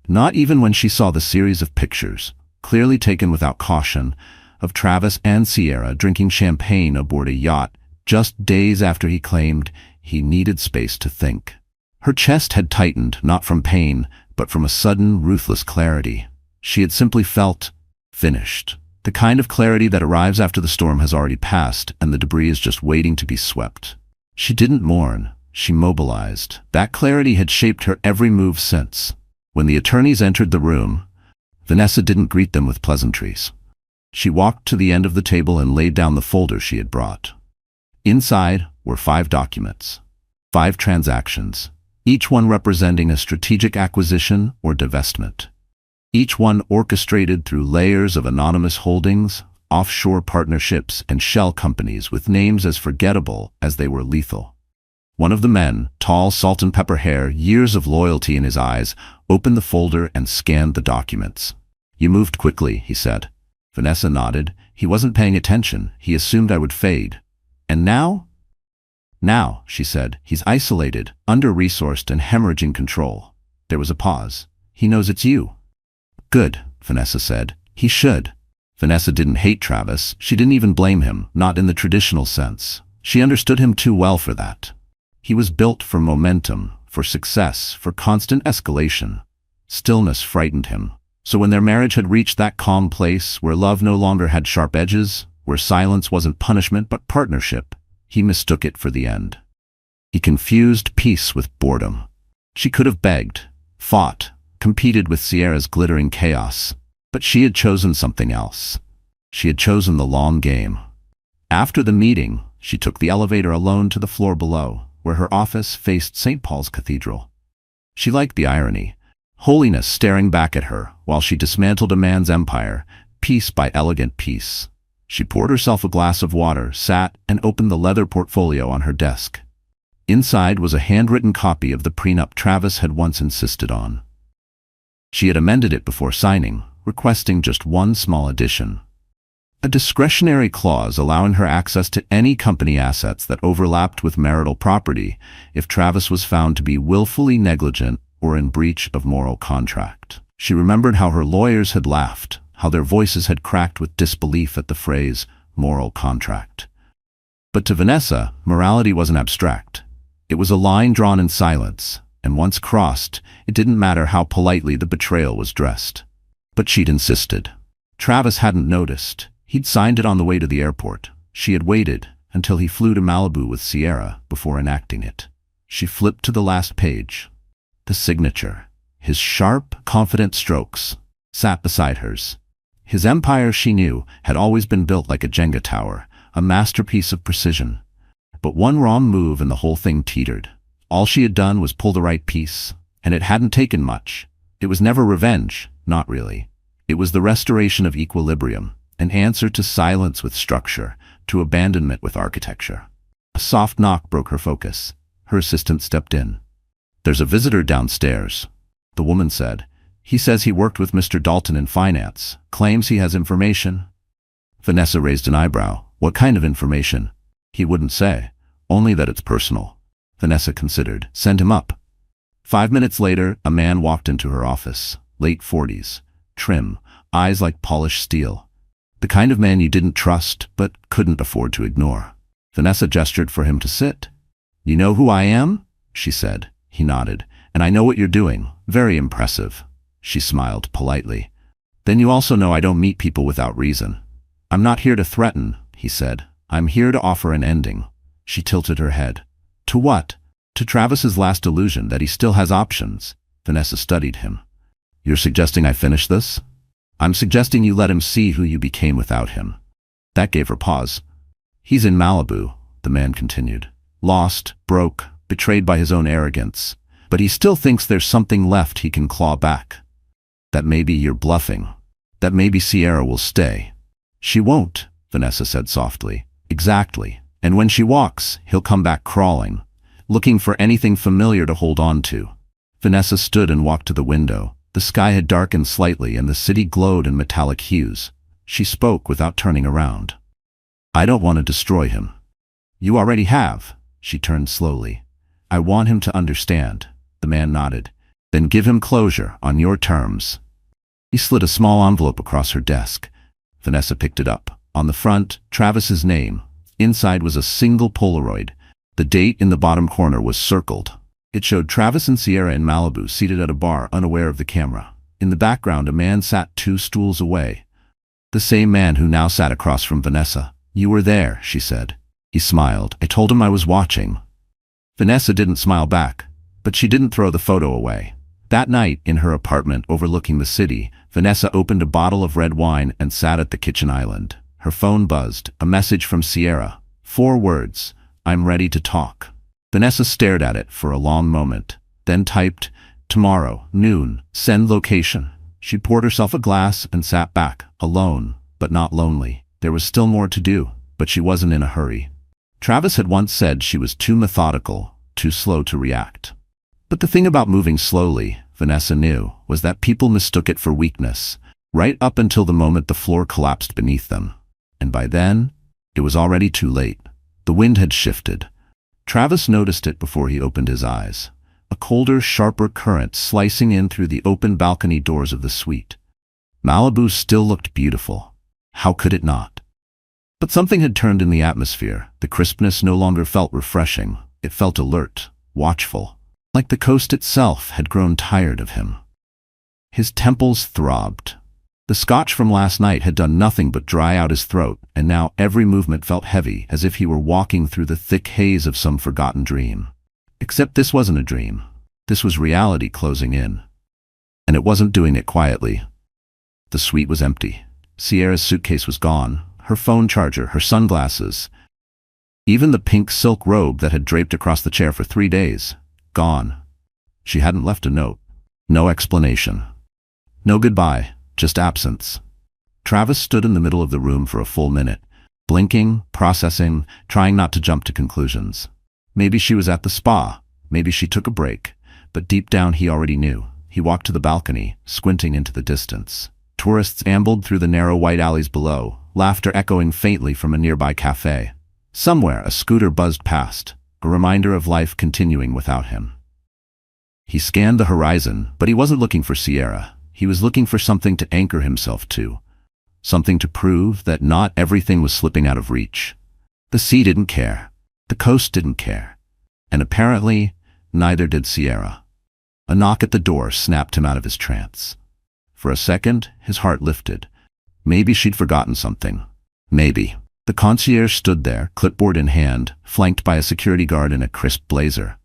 Not even when she saw the series of pictures, clearly taken without caution, of Travis and Sierra drinking champagne aboard a yacht just days after he claimed he needed space to think. Her chest had tightened, not from pain, but from a sudden, ruthless clarity. She had simply felt finished. The kind of clarity that arrives after the storm has already passed and the debris is just waiting to be swept. She didn't mourn, she mobilized. That clarity had shaped her every move since. When the attorneys entered the room, Vanessa didn't greet them with pleasantries. She walked to the end of the table and laid down the folder she had brought. Inside were 5 documents, 5 transactions, each one representing a strategic acquisition or divestment. Each one orchestrated through layers of anonymous holdings, offshore partnerships, and shell companies with names as forgettable as they were lethal. One of the men, tall, salt and pepper hair, years of loyalty in his eyes, opened the folder and scanned the documents. You moved quickly, he said. Vanessa nodded. He wasn't paying attention. He assumed I would fade. And now? Now, she said, he's isolated, under-resourced, and hemorrhaging control. There was a pause. He knows it's you. Good, Vanessa said. He should. Vanessa didn't hate Travis. She didn't even blame him, not in the traditional sense. She understood him too well for that. He was built for momentum, for success, for constant escalation. Stillness frightened him. So when their marriage had reached that calm place where love no longer had sharp edges, where silence wasn't punishment but partnership, he mistook it for the end. He confused peace with boredom. She could have begged, fought, competed with Sierra's glittering chaos, but she had chosen something else. She had chosen the long game. After the meeting, she took the elevator alone to the floor below, where her office faced St. Paul's Cathedral. She liked the irony. Holiness staring back at her while she dismantled a man's empire, piece by elegant piece. She poured herself a glass of water, sat, and opened the leather portfolio on her desk. Inside was a handwritten copy of the prenup Travis had once insisted on. She had amended it before signing, requesting just one small addition. A discretionary clause allowing her access to any company assets that overlapped with marital property if Travis was found to be willfully negligent or in breach of moral contract. She remembered how her lawyers had laughed, how their voices had cracked with disbelief at the phrase moral contract. But to Vanessa, morality wasn't abstract. It was a line drawn in silence, and once crossed, it didn't matter how politely the betrayal was dressed. But she'd insisted. Travis hadn't noticed. He'd signed it on the way to the airport. She had waited until he flew to Malibu with Sierra before enacting it. She flipped to the last page. The signature, his sharp, confident strokes, sat beside hers. His empire, she knew, had always been built like a Jenga tower, a masterpiece of precision. But one wrong move and the whole thing teetered. All she had done was pull the right piece, and it hadn't taken much. It was never revenge, not really. It was the restoration of equilibrium, an answer to silence with structure, to abandonment with architecture. A soft knock broke her focus. Her assistant stepped in. "There's a visitor downstairs," the woman said. "He says he worked with Mr. Dalton in finance, claims he has information." Vanessa raised an eyebrow. "What kind of information?" "He wouldn't say. Only that it's personal." Vanessa considered. "Send him up." 5 minutes later, a man walked into her office, late 40s, trim, eyes like polished steel. The kind of man you didn't trust, but couldn't afford to ignore. Vanessa gestured for him to sit. "You know who I am?" she said. He nodded. "And I know what you're doing. Very impressive." She smiled politely. "Then you also know I don't meet people without reason." "I'm not here to threaten," he said. "I'm here to offer an ending." She tilted her head. "To what?" "To Travis's last illusion that he still has options." Vanessa studied him. "You're suggesting I finish this?" "I'm suggesting you let him see who you became without him." That gave her pause. "He's in Malibu," the man continued. "Lost, broke, betrayed by his own arrogance. But he still thinks there's something left he can claw back. That maybe you're bluffing. That maybe Sierra will stay." "She won't," Vanessa said softly. "Exactly. And when she walks, he'll come back crawling, looking for anything familiar to hold on to." Vanessa stood and walked to the window. The sky had darkened slightly and the city glowed in metallic hues. She spoke without turning around. "I don't want to destroy him." "You already have." She turned slowly. "I want him to understand." The man nodded. "Then give him closure on your terms." He slid a small envelope across her desk. Vanessa picked it up. On the front, Travis's name. Inside was a single Polaroid. The date in the bottom corner was circled. It showed Travis and Sierra in Malibu, seated at a bar, unaware of the camera. In the background, a man sat 2 stools away. The same man who now sat across from Vanessa. "You were there," she said. He smiled. "I told him I was watching." Vanessa didn't smile back, but she didn't throw the photo away. That night, in her apartment overlooking the city, Vanessa opened a bottle of red wine and sat at the kitchen island. Her phone buzzed. A message from Sierra. 4 words. "I'm ready to talk." Vanessa stared at it for a long moment, then typed, "Tomorrow, noon, send location." She poured herself a glass and sat back, alone, but not lonely. There was still more to do, but she wasn't in a hurry. Travis had once said she was too methodical, too slow to react. But the thing about moving slowly, Vanessa knew, was that people mistook it for weakness, right up until the moment the floor collapsed beneath them. And by then, it was already too late. The wind had shifted. Travis noticed it before he opened his eyes. A colder, sharper current slicing in through the open balcony doors of the suite. Malibu still looked beautiful. How could it not? But something had turned in the atmosphere. The crispness no longer felt refreshing. It felt alert, watchful, like the coast itself had grown tired of him. His temples throbbed. The scotch from last night had done nothing but dry out his throat, and now every movement felt heavy, as if he were walking through the thick haze of some forgotten dream. Except this wasn't a dream. This was reality closing in. And it wasn't doing it quietly. The suite was empty. Sierra's suitcase was gone, her phone charger, her sunglasses. Even the pink silk robe that had draped across the chair for 3 days. Gone. She hadn't left a note. No explanation. No goodbye. Just absence. Travis stood in the middle of the room for a full minute, blinking, processing, trying not to jump to conclusions. Maybe she was at the spa, maybe she took a break, but deep down he already knew. He walked to the balcony, squinting into the distance. Tourists ambled through the narrow white alleys below, laughter echoing faintly from a nearby cafe. Somewhere a scooter buzzed past, a reminder of life continuing without him. He scanned the horizon, but he wasn't looking for Sierra. He was looking for something to anchor himself to. Something to prove that not everything was slipping out of reach. The sea didn't care. The coast didn't care. And apparently, neither did Sierra. A knock at the door snapped him out of his trance. For a second, his heart lifted. Maybe she'd forgotten something. Maybe. The concierge stood there, clipboard in hand, flanked by a security guard in a crisp blazer.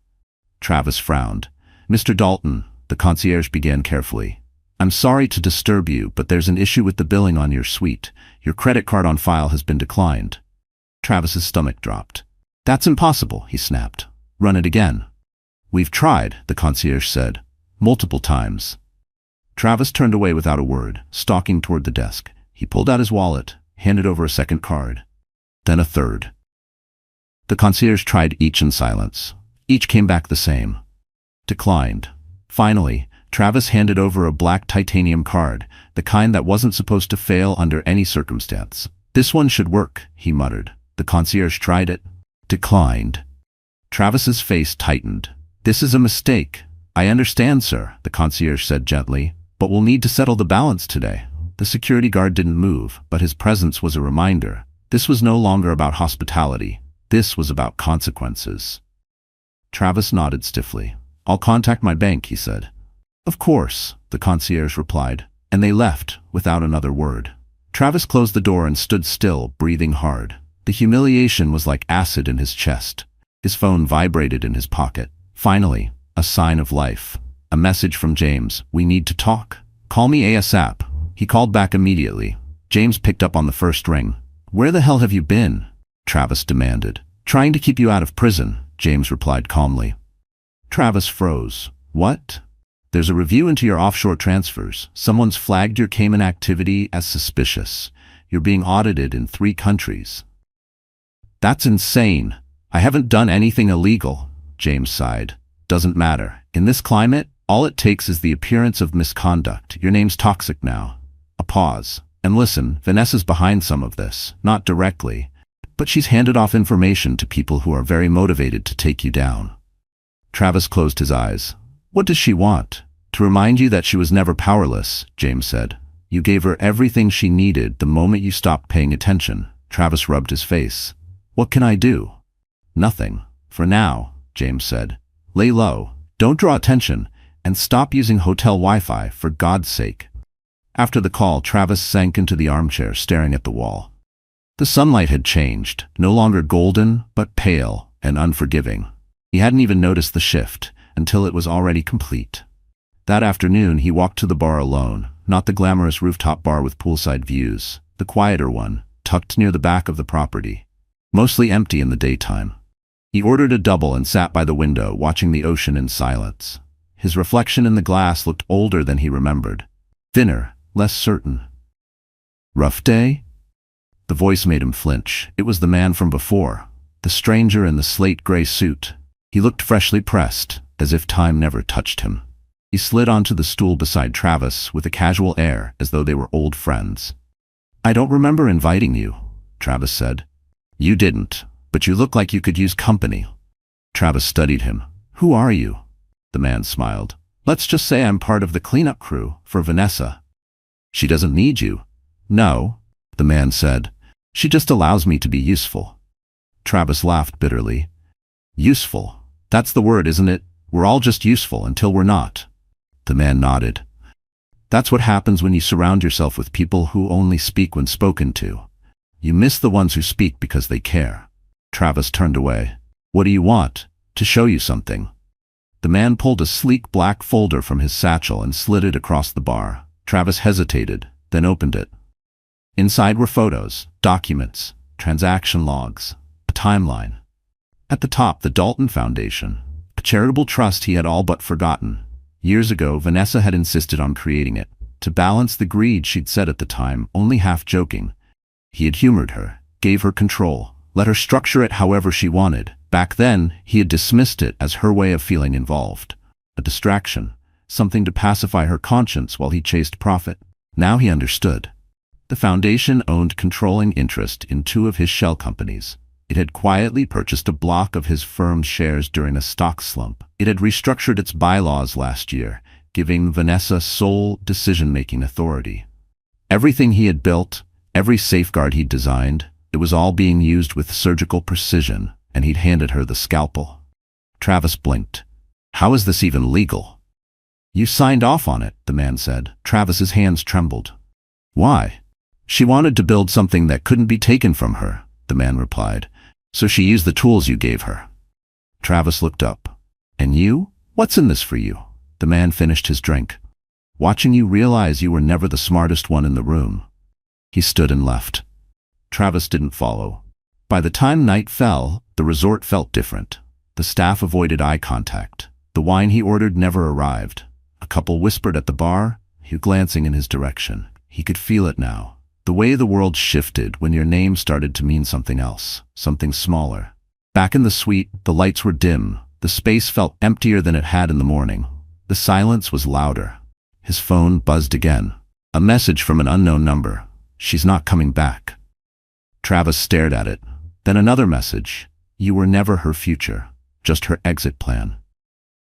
Travis frowned. "Mr. Dalton," the concierge began carefully. "I'm sorry to disturb you, but there's an issue with the billing on your suite. Your credit card on file has been declined." Travis's stomach dropped. "That's impossible," he snapped. "Run it again." "We've tried," the concierge said. "Multiple times." Travis turned away without a word, stalking toward the desk. He pulled out his wallet, handed over a second card. Then a third. The concierge tried each in silence. Each came back the same. Declined. Finally, Travis handed over a black titanium card, the kind that wasn't supposed to fail under any circumstance. "This one should work," he muttered. The concierge tried it. Declined. Travis's face tightened. "This is a mistake." "I understand, sir," the concierge said gently, "but we'll need to settle the balance today." The security guard didn't move, but his presence was a reminder. This was no longer about hospitality. This was about consequences. Travis nodded stiffly. "I'll contact my bank," he said. "Of course," the concierge replied, and they left without another word. Travis closed the door and stood still, breathing hard. The humiliation was like acid in his chest. His phone vibrated in his pocket. Finally, a sign of life. A message from James. "We need to talk. Call me ASAP." He called back immediately. James picked up on the first ring. "Where the hell have you been?" Travis demanded. "Trying to keep you out of prison," James replied calmly. Travis froze. "What?" "There's a review into your offshore transfers. Someone's flagged your Cayman activity as suspicious. You're being audited in 3 countries. "That's insane. I haven't done anything illegal," James sighed. "Doesn't matter. In this climate, all it takes is the appearance of misconduct. Your name's toxic now." A pause. "And listen, Vanessa's behind some of this, not directly, but she's handed off information to people who are very motivated to take you down." Travis closed his eyes. "What does she want?" "To remind you that she was never powerless," James said. "You gave her everything she needed the moment you stopped paying attention." Travis rubbed his face. "What can I do?" "Nothing. For now," James said. "Lay low. Don't draw attention. And stop using hotel Wi-Fi, for God's sake." After the call, Travis sank into the armchair, staring at the wall. The sunlight had changed, no longer golden, but pale and unforgiving. He hadn't even noticed the shift until it was already complete. That afternoon, he walked to the bar alone, not the glamorous rooftop bar with poolside views, the quieter one, tucked near the back of the property, mostly empty in the daytime. He ordered a double and sat by the window, watching the ocean in silence. His reflection in the glass looked older than he remembered. Thinner, less certain. "Rough day?" The voice made him flinch. It was the man from before, the stranger in the slate-gray suit. He looked freshly pressed, as if time never touched him. He slid onto the stool beside Travis with a casual air, as though they were old friends. "I don't remember inviting you," Travis said. "You didn't, but you look like you could use company." Travis studied him. "Who are you?" The man smiled. "Let's just say I'm part of the cleanup crew for Vanessa." "She doesn't need you." "No," the man said. "She just allows me to be useful." Travis laughed bitterly. "Useful. That's the word, isn't it? We're all just useful until we're not." The man nodded. "That's what happens when you surround yourself with people who only speak when spoken to. You miss the ones who speak because they care." Travis turned away. "What do you want?" "To show you something." The man pulled a sleek black folder from his satchel and slid it across the bar. Travis hesitated, then opened it. Inside were photos, documents, transaction logs, a timeline. At the top, the Dalton Foundation, a charitable trust he had all but forgotten. Years ago, Vanessa had insisted on creating it. To balance the greed she'd said at the time, only half joking. He had humored her, gave her control, let her structure it however she wanted. Back then, he had dismissed it as her way of feeling involved. A distraction, something to pacify her conscience while he chased profit. Now he understood. The foundation owned controlling interest in 2 of his shell companies. It had quietly purchased a block of his firm's shares during a stock slump. It had restructured its bylaws last year, giving Vanessa sole decision-making authority. Everything he had built, every safeguard he'd designed, it was all being used with surgical precision, and he'd handed her the scalpel. Travis blinked. How is this even legal? You signed off on it, the man said. Travis's hands trembled. Why? She wanted to build something that couldn't be taken from her, the man replied. So she used the tools you gave her. Travis looked up. And you? What's in this for you? The man finished his drink. Watching you realize you were never the smartest one in the room. He stood and left. Travis didn't follow. By the time night fell, the resort felt different. The staff avoided eye contact. The wine he ordered never arrived. A couple whispered at the bar, he glancing in his direction. He could feel it now. The way the world shifted when your name started to mean something else, something smaller. Back in the suite, the lights were dim. The space felt emptier than it had in the morning. The silence was louder. His phone buzzed again. A message from an unknown number. She's not coming back. Travis stared at it. Then another message. You were never her future, just her exit plan.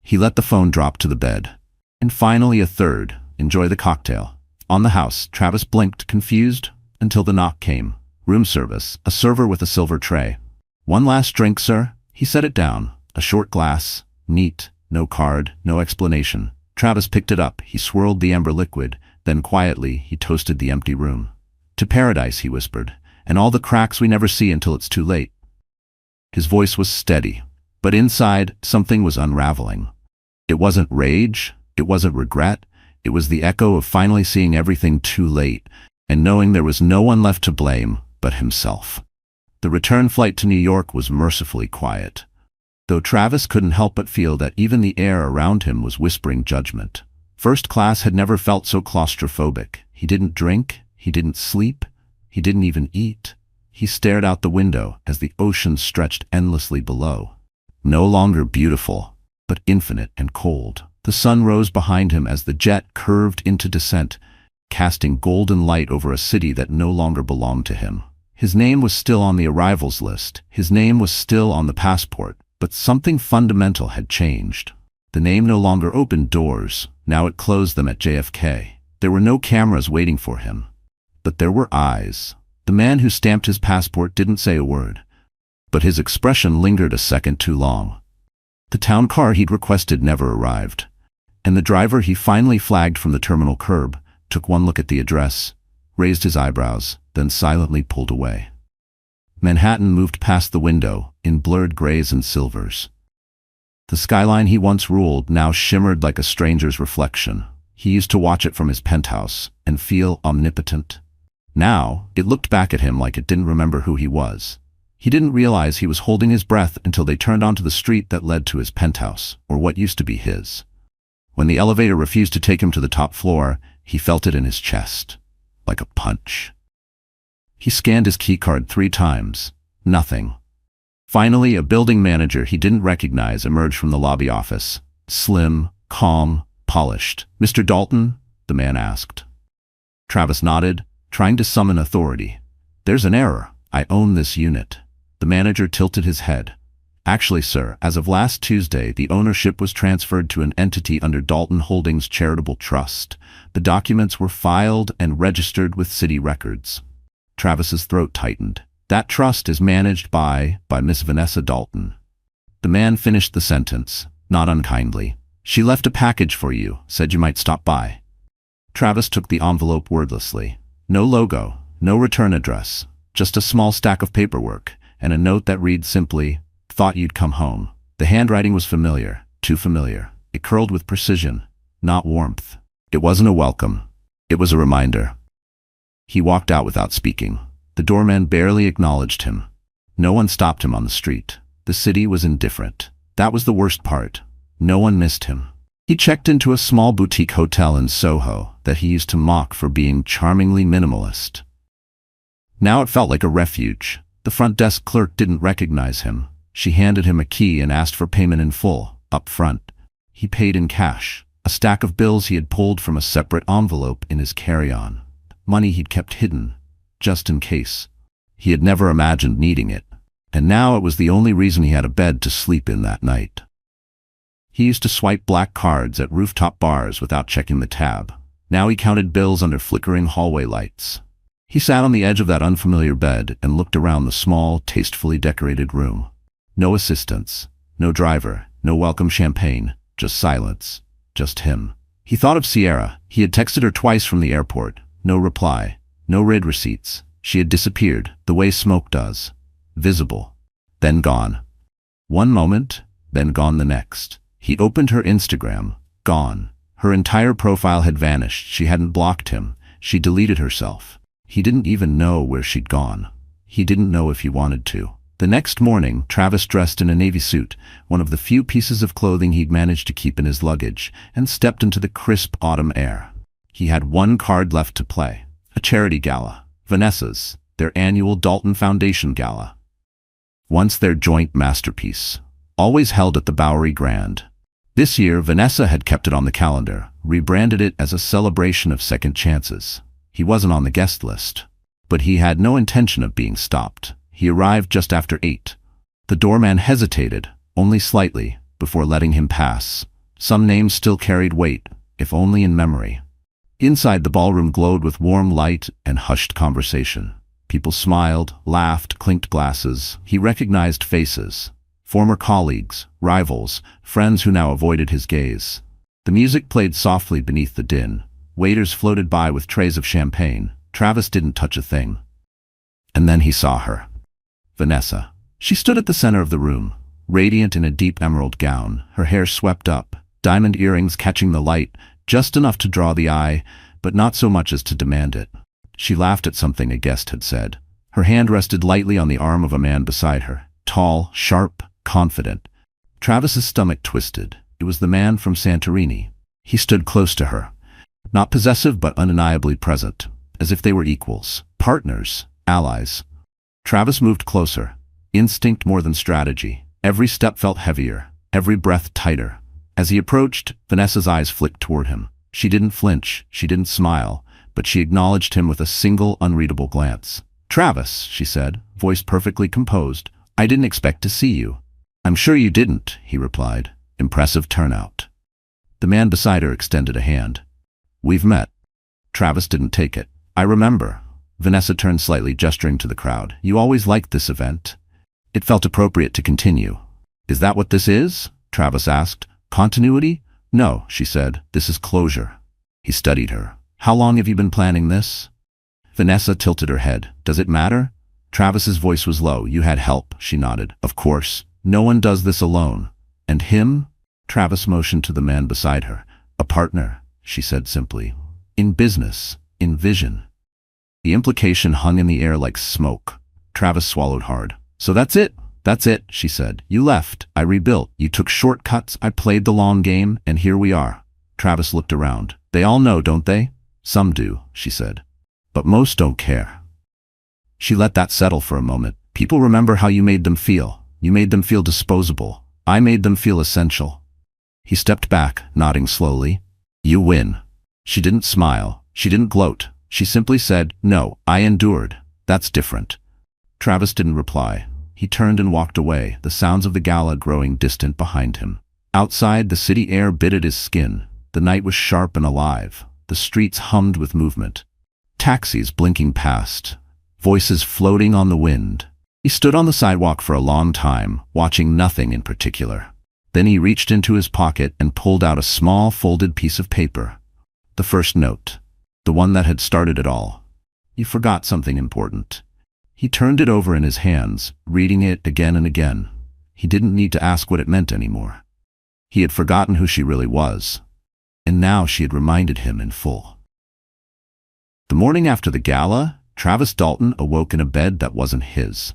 He let the phone drop to the bed. And finally a third. Enjoy the cocktail. On the house, Travis blinked, confused, until the knock came. Room service, a server with a silver tray. One last drink, sir? He set it down. A short glass, neat, no card, no explanation. Travis picked it up. He swirled the amber liquid. Then quietly, he toasted the empty room. To paradise, he whispered, and all the cracks we never see until it's too late. His voice was steady, but inside, something was unraveling. It wasn't rage, it wasn't regret, it was the echo of finally seeing everything too late, and knowing there was no one left to blame but himself. The return flight to New York was mercifully quiet, though Travis couldn't help but feel that even the air around him was whispering judgment. First class had never felt so claustrophobic. He didn't drink, he didn't sleep, he didn't even eat. He stared out the window as the ocean stretched endlessly below. No longer beautiful, but infinite and cold. The sun rose behind him as the jet curved into descent, casting golden light over a city that no longer belonged to him. His name was still on the arrivals list. His name was still on the passport, but something fundamental had changed. The name no longer opened doors. Now it closed them at JFK. There were no cameras waiting for him. But there were eyes. The man who stamped his passport didn't say a word, but his expression lingered a second too long. The town car he'd requested never arrived, and the driver he finally flagged from the terminal curb took one look at the address, raised his eyebrows, then silently pulled away. Manhattan moved past the window in blurred grays and silvers. The skyline he once ruled now shimmered like a stranger's reflection. He used to watch it from his penthouse and feel omnipotent. Now, it looked back at him like it didn't remember who he was. He didn't realize he was holding his breath until they turned onto the street that led to his penthouse, or what used to be his. When the elevator refused to take him to the top floor, he felt it in his chest, like a punch. He scanned his keycard 3 times. Nothing. Finally, a building manager he didn't recognize emerged from the lobby office. Slim, calm, polished. "Mr. Dalton?" the man asked. Travis nodded, trying to summon authority. "There's an error. I own this unit." The manager tilted his head. "Actually, sir, as of last Tuesday, the ownership was transferred to an entity under Dalton Holdings Charitable Trust. The documents were filed and registered with city records." Travis's throat tightened. "That trust is managed by Miss Vanessa Dalton." The man finished the sentence, not unkindly. "She left a package for you, said you might stop by." Travis took the envelope wordlessly. No logo, no return address, just a small stack of paperwork, and a note that read simply, "Thought you'd come home." The handwriting was familiar, too familiar. It curled with precision, not warmth. It wasn't a welcome. It was a reminder. He walked out without speaking. The doorman barely acknowledged him. No one stopped him on the street. The city was indifferent. That was the worst part. No one missed him. He checked into a small boutique hotel in Soho that he used to mock for being charmingly minimalist. Now it felt like a refuge. The front desk clerk didn't recognize him. She handed him a key and asked for payment in full, up front. He paid in cash, a stack of bills he had pulled from a separate envelope in his carry-on. Money he'd kept hidden, just in case. He had never imagined needing it, and now it was the only reason he had a bed to sleep in that night. He used to swipe black cards at rooftop bars without checking the tab. Now he counted bills under flickering hallway lights. He sat on the edge of that unfamiliar bed and looked around the small, tastefully decorated room. No assistants, no driver, no welcome champagne, just silence, just him. He thought of Sierra. He had texted her twice from the airport. No reply, no raid receipts. She had disappeared, the way smoke does. Visible, then gone. One moment, then gone the next. He opened her Instagram. Gone. Her entire profile had vanished. She hadn't blocked him. She deleted herself. He didn't even know where she'd gone. He didn't know if he wanted to. The next morning, Travis dressed in a navy suit, one of the few pieces of clothing he'd managed to keep in his luggage, and stepped into the crisp autumn air. He had one card left to play. A charity gala. Vanessa's, their annual Dalton Foundation gala. Once their joint masterpiece. Always held at the Bowery Grand. This year, Vanessa had kept it on the calendar, rebranded it as a celebration of second chances. He wasn't on the guest list, but he had no intention of being stopped. He arrived just after 8. The doorman hesitated, only slightly, before letting him pass. Some names still carried weight, if only in memory. Inside, the ballroom glowed with warm light and hushed conversation. People smiled, laughed, clinked glasses. He recognized faces. Former colleagues, rivals, friends who now avoided his gaze. The music played softly beneath the din. Waiters floated by with trays of champagne. Travis didn't touch a thing. And then he saw her. Vanessa. She stood at the center of the room, radiant in a deep emerald gown, her hair swept up, diamond earrings catching the light, just enough to draw the eye, but not so much as to demand it. She laughed at something a guest had said. Her hand rested lightly on the arm of a man beside her, tall, sharp, confident. Travis's stomach twisted. It was the man from Santorini. He stood close to her, not possessive but undeniably present, as if they were equals, partners, allies. Travis moved closer, instinct more than strategy. Every step felt heavier, every breath tighter. As he approached, Vanessa's eyes flicked toward him. She didn't flinch, she didn't smile, but she acknowledged him with a single unreadable glance. "Travis," she said, voice perfectly composed, "I didn't expect to see you." "I'm sure you didn't," he replied. Impressive turnout. The man beside her extended a hand. "We've met." Travis didn't take it. "I remember." Vanessa turned slightly, gesturing to the crowd. "You always liked this event." It felt appropriate to continue. "Is that what this is?" Travis asked. "Continuity?" "No," she said. "This is closure." He studied her. "How long have you been planning this?" Vanessa tilted her head. "Does it matter?" Travis's voice was low. "You had help," she nodded. "Of course. No one does this alone." "And him?" Travis motioned to the man beside her. "A partner," she said simply. "In business, in vision." The implication hung in the air like smoke. Travis swallowed hard. "So that's it? That's it," she said. "You left. I rebuilt. You took shortcuts. I played the long game, and here we are." Travis looked around. "They all know, don't they?" "Some do," she said. "But most don't care." She let that settle for a moment. "People remember how you made them feel. You made them feel disposable. I made them feel essential." He stepped back, nodding slowly. "You win." She didn't smile. She didn't gloat. She simply said, "No, I endured. That's different." Travis didn't reply. He turned and walked away, the sounds of the gala growing distant behind him. Outside, the city air bit at his skin. The night was sharp and alive. The streets hummed with movement. Taxis blinking past. Voices floating on the wind. He stood on the sidewalk for a long time, watching nothing in particular. Then he reached into his pocket and pulled out a small folded piece of paper. The first note. The one that had started it all. "You forgot something important." He turned it over in his hands, reading it again and again. He didn't need to ask what it meant anymore. He had forgotten who she really was. And now she had reminded him in full. The morning after the gala, Travis Dalton awoke in a bed that wasn't his.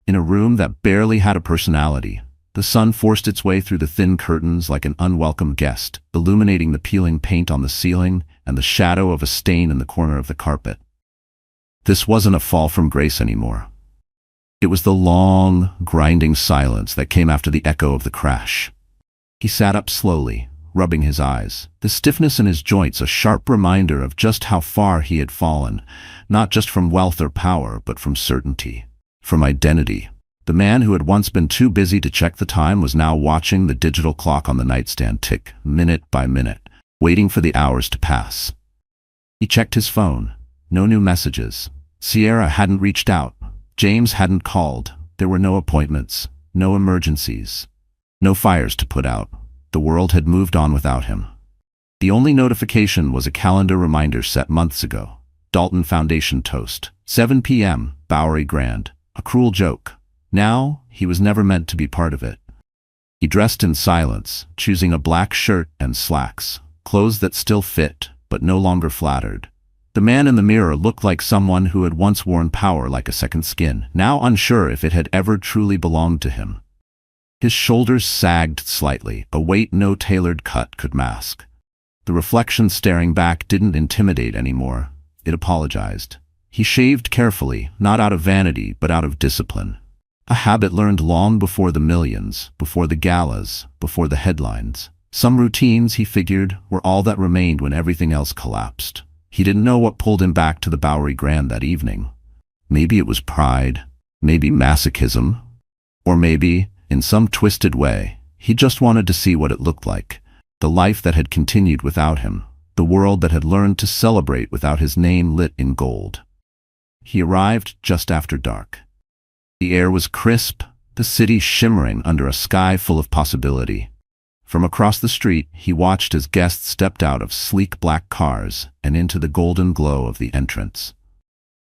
In a room that barely had a personality. The sun forced its way through the thin curtains like an unwelcome guest, illuminating the peeling paint on the ceiling and the shadow of a stain in the corner of the carpet. This wasn't a fall from grace anymore. It was the long, grinding silence that came after the echo of the crash. He sat up slowly, rubbing his eyes, the stiffness in his joints a sharp reminder of just how far he had fallen, not just from wealth or power, but from certainty, from identity. The man who had once been too busy to check the time was now watching the digital clock on the nightstand tick, minute by minute, waiting for the hours to pass. He checked his phone. No new messages. Sierra hadn't reached out. James hadn't called. There were no appointments, no emergencies, no fires to put out. The world had moved on without him. The only notification was a calendar reminder set months ago. Dalton Foundation toast. 7 p.m., Bowery Grand. A cruel joke. Now, he was never meant to be part of it. He dressed in silence, choosing a black shirt and slacks, clothes that still fit, but no longer flattered. The man in the mirror looked like someone who had once worn power like a second skin, now unsure if it had ever truly belonged to him. His shoulders sagged slightly, a weight no tailored cut could mask. The reflection staring back didn't intimidate anymore. It apologized. He shaved carefully, not out of vanity, but out of discipline. A habit learned long before the millions, before the galas, before the headlines. Some routines, he figured, were all that remained when everything else collapsed. He didn't know what pulled him back to the Bowery Grand that evening. Maybe it was pride, maybe masochism, or maybe, in some twisted way, he just wanted to see what it looked like. The life that had continued without him, the world that had learned to celebrate without his name lit in gold. He arrived just after dark. The air was crisp, the city shimmering under a sky full of possibility. From across the street, he watched as guests stepped out of sleek black cars and into the golden glow of the entrance.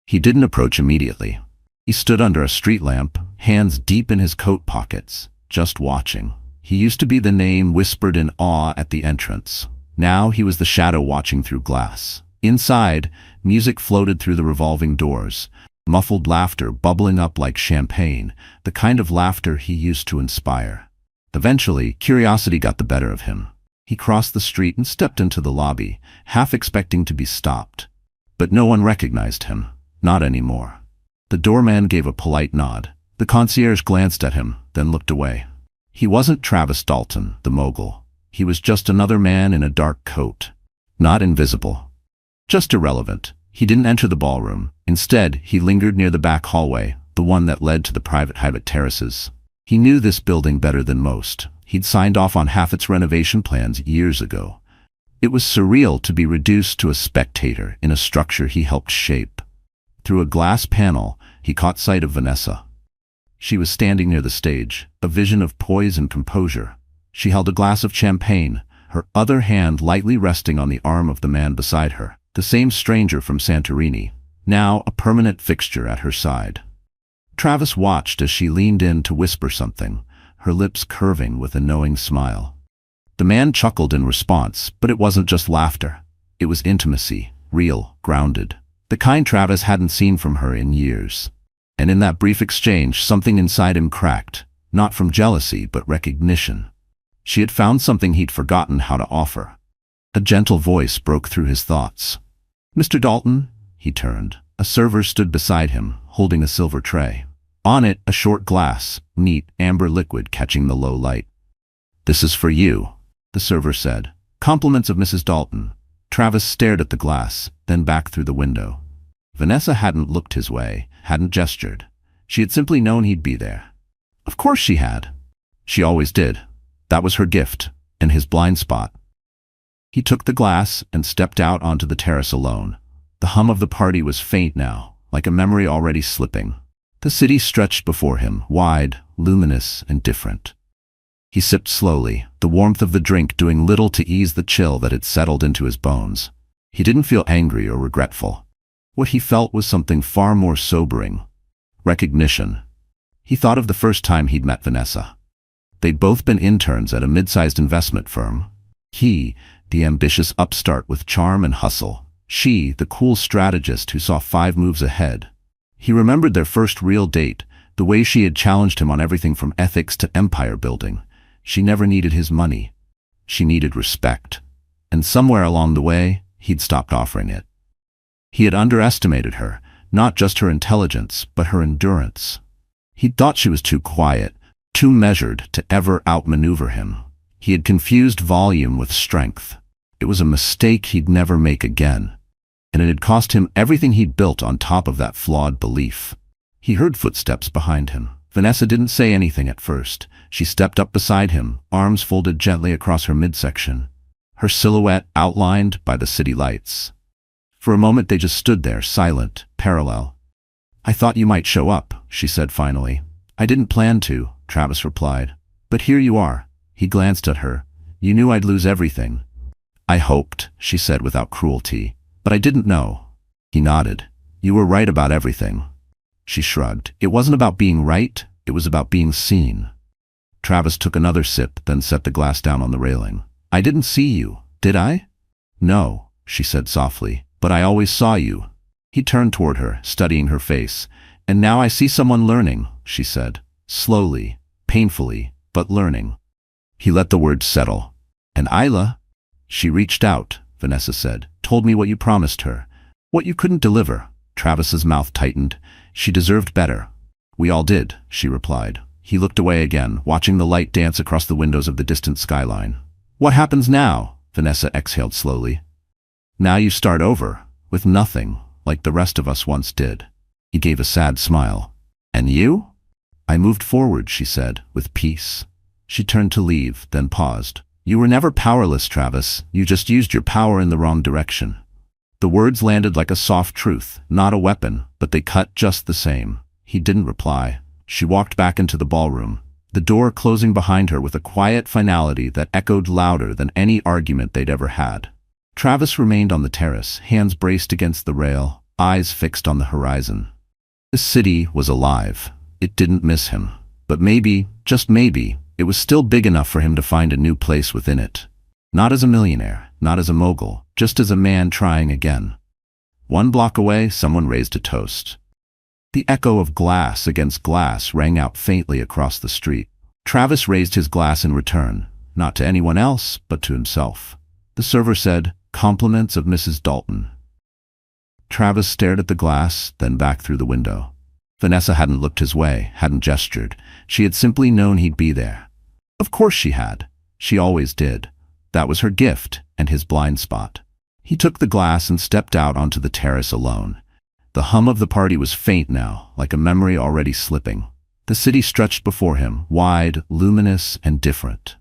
He didn't approach immediately. He stood under a street lamp, hands deep in his coat pockets, just watching. He used to be the name whispered in awe at the entrance. Now he was the shadow watching through glass. Inside, music floated through the revolving doors, muffled laughter bubbling up like champagne, the kind of laughter he used to inspire. Eventually, curiosity got the better of him. He crossed the street and stepped into the lobby, half expecting to be stopped. But no one recognized him. Not anymore. The doorman gave a polite nod. The concierge glanced at him, then looked away. He wasn't Travis Dalton, the mogul. He was just another man in a dark coat. Not invisible. Just irrelevant. He didn't enter the ballroom. Instead, he lingered near the back hallway, the one that led to the private Hyatt terraces. He knew this building better than most. He'd signed off on half its renovation plans years ago. It was surreal to be reduced to a spectator in a structure he helped shape. Through a glass panel, he caught sight of Vanessa. She was standing near the stage, a vision of poise and composure. She held a glass of champagne, her other hand lightly resting on the arm of the man beside her, the same stranger from Santorini, now a permanent fixture at her side. Travis watched as she leaned in to whisper something, her lips curving with a knowing smile. The man chuckled in response, but it wasn't just laughter. It was intimacy, real, grounded. The kind Travis hadn't seen from her in years. And in that brief exchange, something inside him cracked, not from jealousy, but recognition. She had found something he'd forgotten how to offer. A gentle voice broke through his thoughts. "Mr. Dalton?" He turned. A server stood beside him, holding a silver tray. On it, a short glass, neat, amber liquid catching the low light. "This is for you," the server said. "Compliments of Mrs. Dalton." Travis stared at the glass, then back through the window. Vanessa hadn't looked his way, hadn't gestured. She had simply known he'd be there. Of course she had. She always did. That was her gift, and his blind spot. He took the glass and stepped out onto the terrace alone. The hum of the party was faint now, like a memory already slipping. The city stretched before him, wide, luminous, and different. He sipped slowly, the warmth of the drink doing little to ease the chill that had settled into his bones. He didn't feel angry or regretful. What he felt was something far more sobering. Recognition. He thought of the first time he'd met Vanessa. They'd both been interns at a mid-sized investment firm. He, the ambitious upstart with charm and hustle. She, the cool strategist who saw 5 moves ahead. He remembered their first real date, the way she had challenged him on everything from ethics to empire building. She never needed his money. She needed respect. And somewhere along the way, he'd stopped offering it. He had underestimated her, not just her intelligence, but her endurance. He'd thought she was too quiet, too measured to ever outmaneuver him. He had confused volume with strength. It was a mistake he'd never make again. And it had cost him everything he'd built on top of that flawed belief. He heard footsteps behind him. Vanessa didn't say anything at first. She stepped up beside him, arms folded gently across her midsection, her silhouette outlined by the city lights. For a moment they just stood there, silent, parallel. "I thought you might show up," she said finally. "I didn't plan to," Travis replied. "But here you are." He glanced at her. "You knew I'd lose everything." "I hoped," she said without cruelty. "But I didn't know." He nodded. "You were right about everything." She shrugged. "It wasn't about being right, it was about being seen." Travis took another sip, then set the glass down on the railing. "I didn't see you, did I?" "No," she said softly, "but I always saw you." He turned toward her, studying her face. "And now I see someone learning," she said. Slowly, painfully, but learning. He let the words settle. "And Isla?" "She reached out," Vanessa said. "Told me what you promised her. What you couldn't deliver." Travis's mouth tightened. "She deserved better." "We all did," she replied. He looked away again, watching the light dance across the windows of the distant skyline. "What happens now?" Vanessa exhaled slowly. "Now you start over, with nothing, like the rest of us once did." He gave a sad smile. "And you?" "I moved forward," she said, "with peace." She turned to leave, then paused. "You were never powerless, Travis. You just used your power in the wrong direction." The words landed like a soft truth, not a weapon, but they cut just the same. He didn't reply. She walked back into the ballroom, the door closing behind her with a quiet finality that echoed louder than any argument they'd ever had. Travis remained on the terrace, hands braced against the rail, eyes fixed on the horizon. The city was alive. It didn't miss him. But maybe, just maybe, it was still big enough for him to find a new place within it. Not as a millionaire, not as a mogul, just as a man trying again. 1 block away, someone raised a toast. The echo of glass against glass rang out faintly across the street. Travis raised his glass in return, not to anyone else, but to himself. The server said, "Compliments of Mrs. Dalton." Travis stared at the glass, then back through the window. Vanessa hadn't looked his way, hadn't gestured. She had simply known he'd be there. Of course she had. She always did. That was her gift, and his blind spot. He took the glass and stepped out onto the terrace alone. The hum of the party was faint now, like a memory already slipping. The city stretched before him, wide, luminous, and different.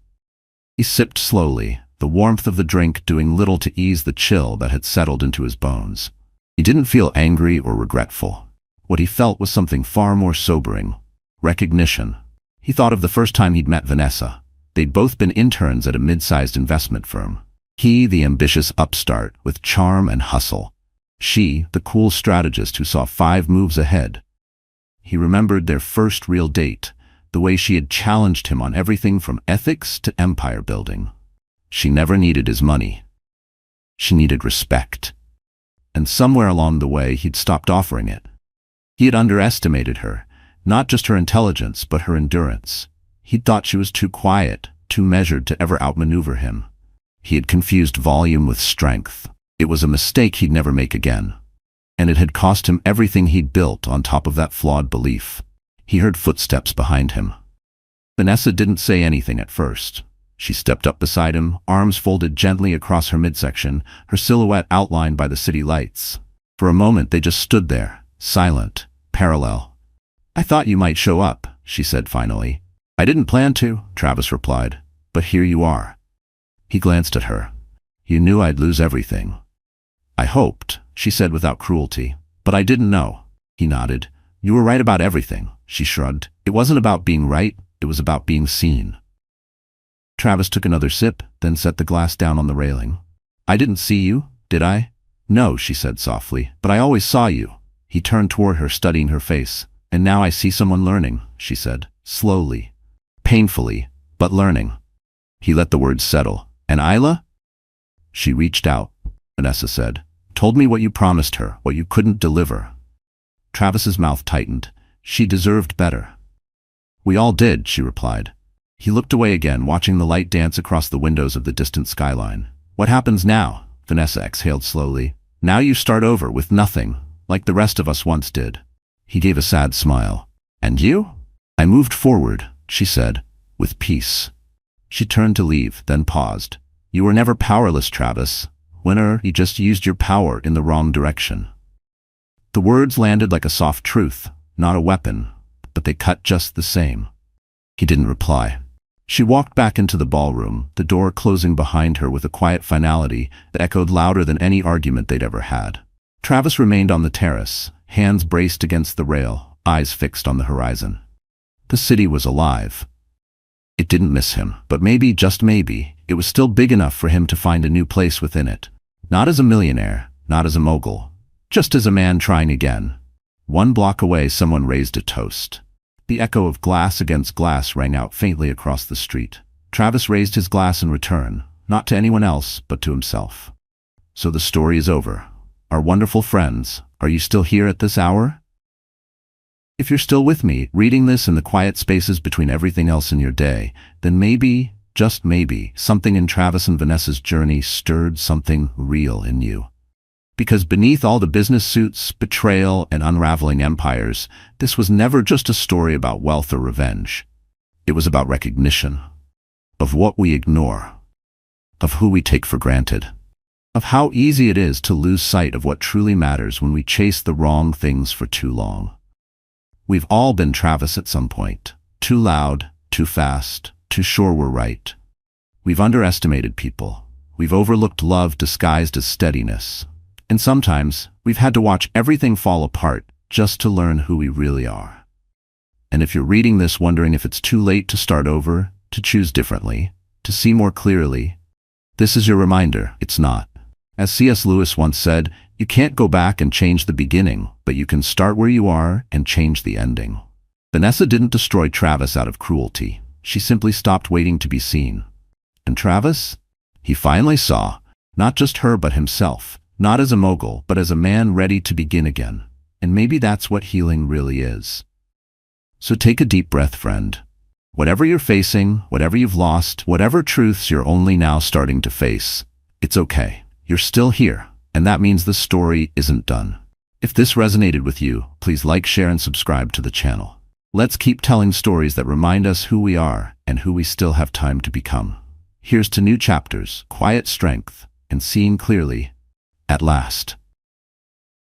He sipped slowly, the warmth of the drink doing little to ease the chill that had settled into his bones. He didn't feel angry or regretful. What he felt was something far more sobering. Recognition. He thought of the first time he'd met Vanessa. They'd both been interns at a mid-sized investment firm. He, the ambitious upstart, with charm and hustle. She, the cool strategist who saw 5 moves ahead. He remembered their first real date, the way she had challenged him on everything from ethics to empire building. She never needed his money. She needed respect. And somewhere along the way, he'd stopped offering it. He had underestimated her, not just her intelligence, but her endurance. He'd thought she was too quiet, too measured to ever outmaneuver him. He had confused volume with strength. It was a mistake he'd never make again. And it had cost him everything he'd built on top of that flawed belief. He heard footsteps behind him. Vanessa didn't say anything at first. She stepped up beside him, arms folded gently across her midsection, her silhouette outlined by the city lights. For a moment they just stood there, silent, parallel. "I thought you might show up," she said finally. "I didn't plan to," Travis replied. "But here you are." He glanced at her. "You knew I'd lose everything." "I hoped," she said without cruelty. "But I didn't know." He nodded. "You were right about everything," she shrugged. "It wasn't about being right, it was about being seen." Travis took another sip, then set the glass down on the railing. "I didn't see you, did I?" "No," she said softly, "but I always saw you." He turned toward her, studying her face. "And now I see someone learning," she said, slowly, painfully, but learning. He let the words settle. "And Isla?" "She reached out," Vanessa said. "Told me what you promised her, what you couldn't deliver." Travis's mouth tightened. She deserved better. We all did, she replied. He looked away again, watching the light dance across the windows of the distant skyline. What happens now? Vanessa exhaled slowly. Now you start over with nothing, like the rest of us once did. He gave a sad smile. And you? I moved forward, she said, with peace. She turned to leave, then paused. You were never powerless, Travis. Winner, you just used your power in the wrong direction. The words landed like a soft truth, not a weapon, but they cut just the same. He didn't reply. She walked back into the ballroom, the door closing behind her with a quiet finality that echoed louder than any argument they'd ever had. Travis remained on the terrace, hands braced against the rail, eyes fixed on the horizon. The city was alive. It didn't miss him, but maybe, just maybe, it was still big enough for him to find a new place within it. Not as a millionaire, not as a mogul, just as a man trying again. 1 block away, someone raised a toast. The echo of glass against glass rang out faintly across the street. Travis raised his glass in return, not to anyone else, but to himself. So the story is over. Our wonderful friends, are you still here at this hour? If you're still with me, reading this in the quiet spaces between everything else in your day, then maybe, just maybe, something in Travis and Vanessa's journey stirred something real in you. Because beneath all the business suits, betrayal, and unraveling empires, this was never just a story about wealth or revenge. It was about recognition, of what we ignore, of who we take for granted, of how easy it is to lose sight of what truly matters when we chase the wrong things for too long. We've all been Travis at some point. Too loud, too fast, too sure we're right. We've underestimated people. We've overlooked love disguised as steadiness. And sometimes, we've had to watch everything fall apart just to learn who we really are. And if you're reading this wondering if it's too late to start over, to choose differently, to see more clearly, this is your reminder, it's not. As C.S. Lewis once said, you can't go back and change the beginning, but you can start where you are and change the ending. Vanessa didn't destroy Travis out of cruelty. She simply stopped waiting to be seen. And Travis? He finally saw, not just her but himself. Not as a mogul, but as a man ready to begin again. And maybe that's what healing really is. So take a deep breath, friend. Whatever you're facing, whatever you've lost, whatever truths you're only now starting to face, it's okay. You're still here, and that means the story isn't done. If this resonated with you, please like, share, and subscribe to the channel. Let's keep telling stories that remind us who we are and who we still have time to become. Here's to new chapters, quiet strength, and seeing clearly at last.